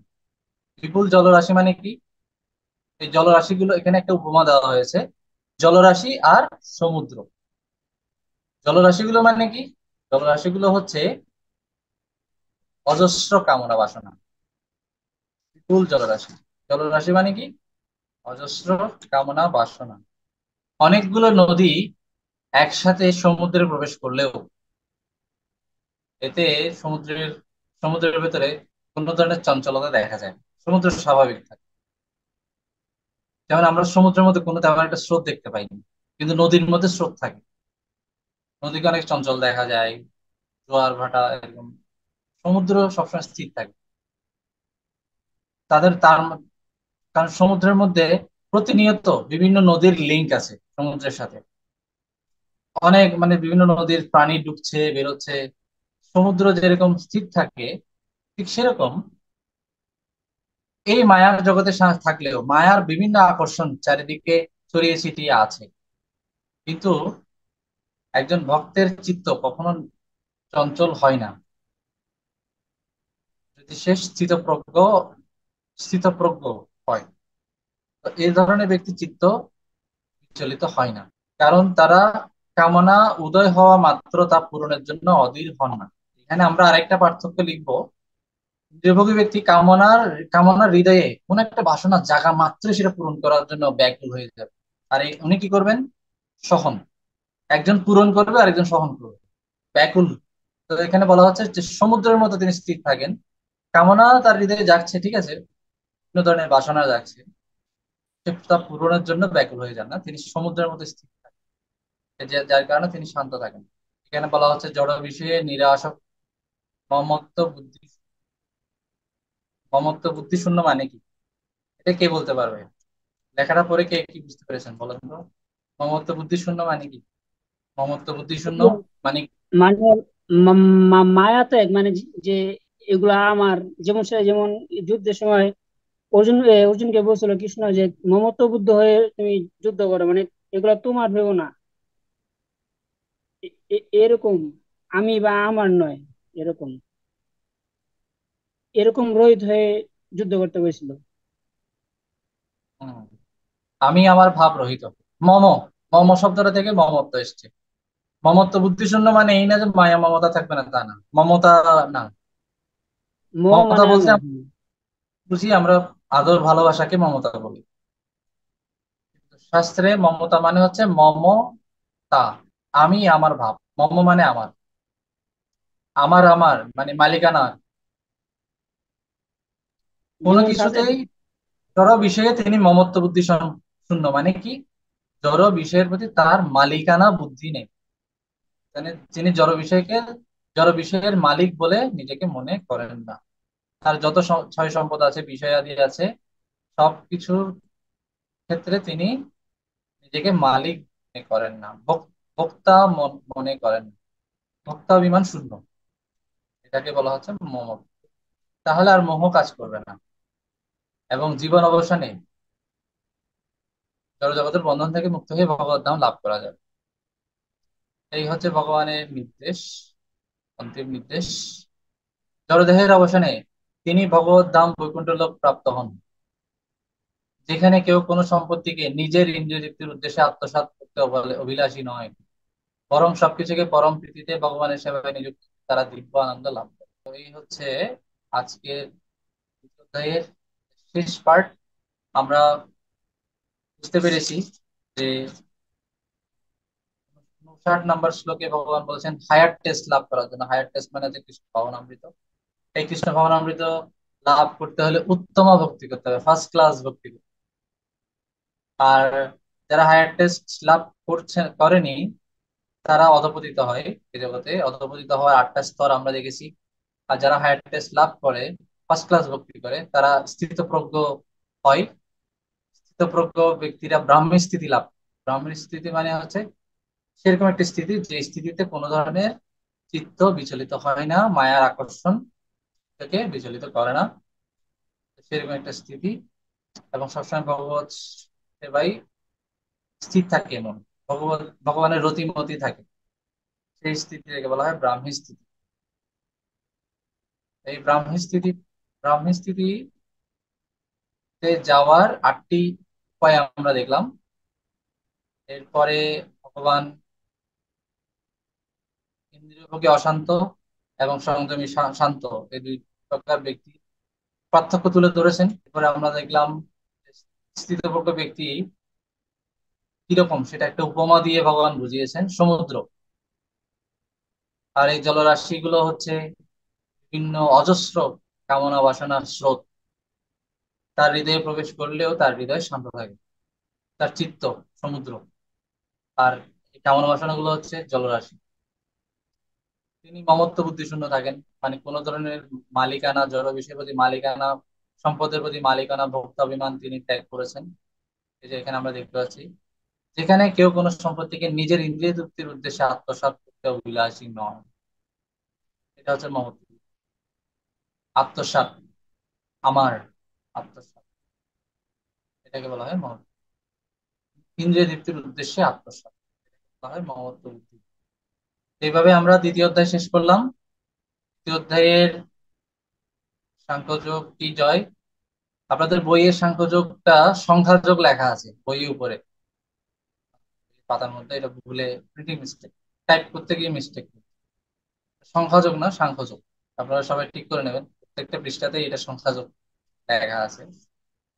বিপুল জলরাশি মানে কি? এই জলরাশিগুলো, এখানে একটা উপমা দেওয়া হয়েছে, জলরাশি আর সমুদ্র। জলরাশিগুলো মানে কি? জলরাশিগুলো হচ্ছে অজস্র কামনা বাসনা। বিপুল জলরাশি, জলরাশি মানে কি? অজস্র কামনা বাসনা। অনেকগুলো নদী একসাথে সমুদ্রে প্রবেশ করলেও এতে সমুদ্রের সমুদ্রের ভেতরে কোনো ধরনের চঞ্চলতা দেখা যায় না। সমুদ্র স্বাভাবিক থাকে। যেমন আমরা সমুদ্রের মধ্যে কোনো তেমন একটা স্রোত দেখতে পাই না, কিন্তু নদীর মধ্যে স্রোত থাকে। নদীকে অনেক চঞ্চল দেখা যায়, জোয়ার ভাটা এরকম। সমুদ্র সবসময় স্থির থাকে। তাদের তার ম- কারণ সমুদ্রের মধ্যে প্রতিনিয়ত বিভিন্ন নদীর লিঙ্ক আছে সমুদ্রের সাথে। অনেক মানে বিভিন্ন নদীর প্রাণী ঢুকছে বেরোচ্ছে। সমুদ্র যেরকম স্থির থাকে, ঠিক সেরকম এই মায়ার জগতে থাকলেও মায়ার বিভিন্ন আকর্ষণ চারিদিকে ছড়িয়ে ছিটিয়ে আছে। কিন্তু একজন ভক্তের চিত্ত কখনো চঞ্চল হয় না, যদি সে স্থিতপ্রজ্ঞ হয়। তো এই ধরনের ব্যক্তি চিত্ত বিচলিত হয় না, কারণ তারা কামনা উদয় হওয়া মাত্র তা পূরণের জন্য অধীর হন না। এখানে আমরা আরেকটা পার্থক্য লিখবো। নির্ভোগী ব্যক্তি কামনার হৃদয়ে কোন একটা বাসনা জাগা মাত্রই সেটা পূরণ করার জন্য ব্যাকুল হয়ে যাবে। আর উনি কি করবেন? সহন। একজন পূরণ করবে আর একজন সহন করবে, ব্যাকুল। তো এখানে বলা হচ্ছে যে সমুদ্রের মতো তিনি স্থির থাকেন। কামনা তার হৃদয়ে জাগছে, ঠিক আছে, বিভিন্ন ধরনের বাসনা জাগছে, সে তা পূরণের জন্য ব্যাকুল হয়ে যান না, তিনি সমুদ্রের মতো স্থির থাকেন। যার কারণে তিনি শান্ত থাকেন। এখানে বলা হচ্ছে জড় বিষয়ে নিরাসক্ত, মমত্ব বুদ্ধি, মমত্ব বুদ্ধি শূন্য মানে কি? এটা কে বলতে পারবে? লেখাটা পড়ে কে কি বুঝতে পেরেছেন বলেন তো? মমত্ব বুদ্ধি শূন্য মানে কি? মমত্ব বুদ্ধি শূন্য মানে
মানে মায়া ত্যাগ, মানে যে এগুলা আমার, যেমন সে যেমন যুদ্ধের সময় অর্জুনকে বলছিল কৃষ্ণ যে মমত্ব বুদ্ধ হয়ে তুমি যুদ্ধ করো, মানে এগুলা তোমার ভেবো না, এরকম আমি বা আমার নয়, এরকম এরকম রহিত হয়ে যুদ্ধ করতে বলেছিল।
হুম, আমি আমার ভাব রহিত। মম, মম শব্দটা থেকে মমত্ব এসছে। মমত্ব বুদ্ধি শূন্য মানে এই না যে মায়া মমতা থাকবে না, তা না, মমতা না। মমতা
মানে
বলতে
আমার।
আমরা বুঝি আমরা আদর ভালোবাসাকে মমতা বলি। শাস্ত্রে মমতা মানে হচ্ছে মমতা, আমি আমার ভাব। মম মানে আমার, আমার আমার মানে মালিকানা। কোনো
যেমন সাথে
কিছুতেই জড় বিষয়ে তিনি মমত্ব বুদ্ধি শূন্য মানে কি? জড় বিষয়ের প্রতি তার মালিকানা বুদ্ধি নেই। মানে তিনি জড় বিষয়ের মালিক বলে নিজেকে মনে করেন না। তার যত ছয় সম্পদ আছে, বিষয়াদি আছে, সবকিছুর ক্ষেত্রে তিনি নিজেকে মালিক মনে করেন না, ভোক্তা মনে করেন না। ভোক্তাভিমান শূন্য, এটাকে বলা হচ্ছে মোহ। তাহলে আর মোহ কাজ করবে না, এবং জীবন অবসানে জড়জগতের বন্ধন থেকে মুক্ত হয়ে ভগবত ধাম লাভ করা যাবে। এই হচ্ছে ভগবানের নির্দেশ, অন্তিম নির্দেশ। জড়দেহের অবসানে তিনি ভগবত ধাম বৈকুণ্ঠ লোক প্রাপ্ত হন, যেখানে কেউ কোনো সম্পত্তিকে নিজের ইন্দ্রিয় তৃপ্তির উদ্দেশ্যে আত্মসাৎ করতে অভিলাষী নয়, বরং সবকিছুকে পরম প্রীতিতে ভগবানের সেবায় নিযুক্ত, তারা দিব্য আনন্দ লাভ করে। তো এই হচ্ছে আজকের অধ্যায়ের শেষ পার্ট। আমরা বুঝতে পেরেছি যে 59 নম্বর শ্লোকে ভগবান বলেছেন হায়ার টেস্ট লাভ করার জন্য। হায়ার টেস্ট মানে হচ্ছে কৃষ্ণ ভবনামৃত। এই কৃষ্ণ ভবনামৃত লাভ করতে হলে উত্তম ভক্তি করতে হবে, ফার্স্ট ক্লাস ভক্তি করতে হবে। আর যারা হায়ার টেস্ট লাভ করেনি, তারা অধপতিত হয়। এই জগতে অধপতিত হওয়ার 8টা স্তর আমরা দেখেছি। আর যারা হায়ার টেস্ট লাভ করে, ফার্স্ট ক্লাস ভক্তি করে, তারা স্থিতপ্রজ্ঞ হয়। স্থিতপ্রজ্ঞ ব্যক্তিরা ব্রাহ্মী স্থিতি লাভ করে। ব্রাহ্মী স্থিতি মানে হচ্ছে সেরকম একটা স্থিতি যে স্থিতিতে কোনো ধরনের চিত্ত বিচলিত হয় না, মায়ার আকর্ষণ থেকে বিচলিত করে না, সেরকম একটা স্থিতি। এবং সবসময় ভগবত সেবাই স্থির থাকে মন, ভগবানের রতিমতি থাকে, সেই স্থিতিকে বলা হয় ব্রাহ্মী স্থিতি। এই ব্রাহ্মী স্থিতিতে যাওয়ার 8টি উপায় আমরা দেখলাম। এরপরে ভগবান ইন্দ্রিয়ভোগী অশান্ত এবং সংযমী শান্ত, এই দুই প্রকার ব্যক্তি পার্থক্য তুলে ধরেছেন। এরপরে আমরা দেখলাম স্থিতপ্রজ্ঞ ব্যক্তি কিরকম, সেটা একটা উপমা দিয়ে ভগবান বুঝিয়েছেন, সমুদ্র। আর এই জলরাশি গুলো হচ্ছে বিভিন্ন অজস্র কামনা বাসনার স্রোত, তার হৃদয়ে প্রবেশ করলেও তার হৃদয় শান্ত থাকে, তার চিত্ত সমুদ্র। আর এই কামনা বাসনা গুলো হচ্ছে জলরাশি। তিনি মমত্ব বুদ্ধি শূন্য থাকেন, মানে কোন ধরনের মালিকানা, জড় বিষয়ের প্রতি মালিকানা, সম্পদের প্রতি মালিকানা, ভোক্তাভিমান তিনি ত্যাগ করেছেন। এই যে এখানে আমরা দেখতে পাচ্ছি, যেখানে কেউ কোনো সম্পত্তিকে নিজের ইন্দ্রিয় তৃপ্তির উদ্দেশ্যে আত্মসাৎ করতে অভিলাষী নয়, এটা হচ্ছে মমত্ব। আত্মসাৎ, আমার আত্মসাৎ, এটাকে বলা হয় মমত্ব। ইন্দ্রিয় তৃপ্তির উদ্দেশ্যে আত্মসাৎ, বলা হয় মমত্ব বুদ্ধি। এইভাবে আমরা দ্বিতীয় অধ্যায় শেষ করলাম। তৃতীয় অধ্যায়ের সাংখ্যযোগ কি জয়। আপনাদের বইয়ের সাংখ্যযোগটা সংখ্যাযোগ লেখা আছে বইয়ের উপরে, পাতার মধ্যে, এটা ভুলে প্রিন্টিং মিস্টেক, টাইপ করতে গিয়ে মিস্টেক। সংখ্যাযোগ না, সাংখ্যযোগ। আপনারা সবাই ঠিক করে নেবেন, প্রত্যেকটা পৃষ্ঠাতেই এটা সংখ্যাযোগ লেখা আছে।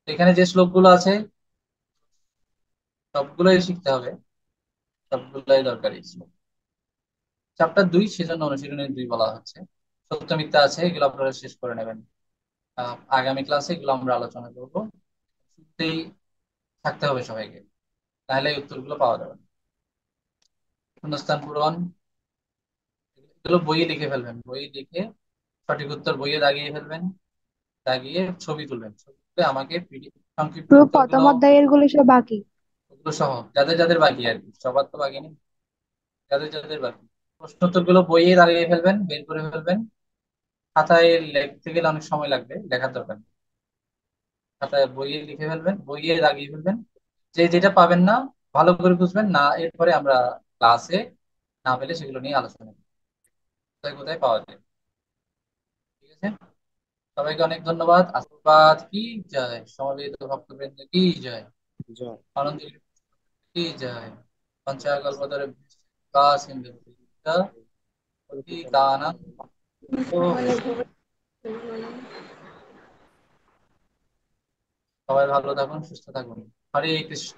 এখানে যে শ্লোকগুলো আছে সবগুলোই শিখতে হবে, সবগুলোই দরকারি শ্লোক। চ্যাপ্টার 2, সেজন্য অনুশীলনী 2 বলা হচ্ছে। সত্য মিথ্যা আছে, এগুলো আপনারা শেষ করে নেবেন। আগামী ক্লাসে এগুলো আমরা আলোচনা করবো। শুরুতেই থাকতে হবে সবাইকে, তাহলে এই উত্তরগুলো পাওয়া যাবে। শূন্যস্থান পূরণ, এগুলো বইয়ে লিখে ফেলবেন। বইয়ে লিখে সঠিক উত্তর বইয়ে দাগিয়ে ফেলবেন, দাগিয়ে ছবি তুলবেন। ছবি তুলে আমাকে সংক্ষিপ্ত
পুরো প্রথম
উত্তরগুলো
অধ্যায়ের গুলো সব বাকি।
ওগুলো সহ যাদের যাদের বাকি আর কি, সবার তো বাকি নেই, যাদের যাদের বাকি প্রশ্ন উত্তরগুলো বইয়ে দাঁড়িয়ে ফেলবেন, বের করে ফেলবেন। খাতায় লিখতে গেলে অনেক সময় লাগবে, লেখার দরকার নেই। খাতায় বইয়ে লিখে ফেলবেন, বইয়ে দাগিয়ে ফেলবেন। যে যেটা পাবেন না ভালো করে বুঝবেন না, এরপরে আমরা ক্লাসে না পেলে সেগুলো নিয়ে আলোচনা করি, কোথায় কোথায় পাওয়া যায়। ঠিক আছে, সবাইকে অনেক ধন্যবাদ। আশীর্বাদ কি জয়, সমবেত ভক্তবৃন্দ কি জয়,
জয়।
আনন্দ কি জয়, পঞ্চাকল্পতরু সিন্ধু পতিতানাং সবাই ভালো থাকুন, সুস্থ থাকুন। হরে কৃষ্ণ।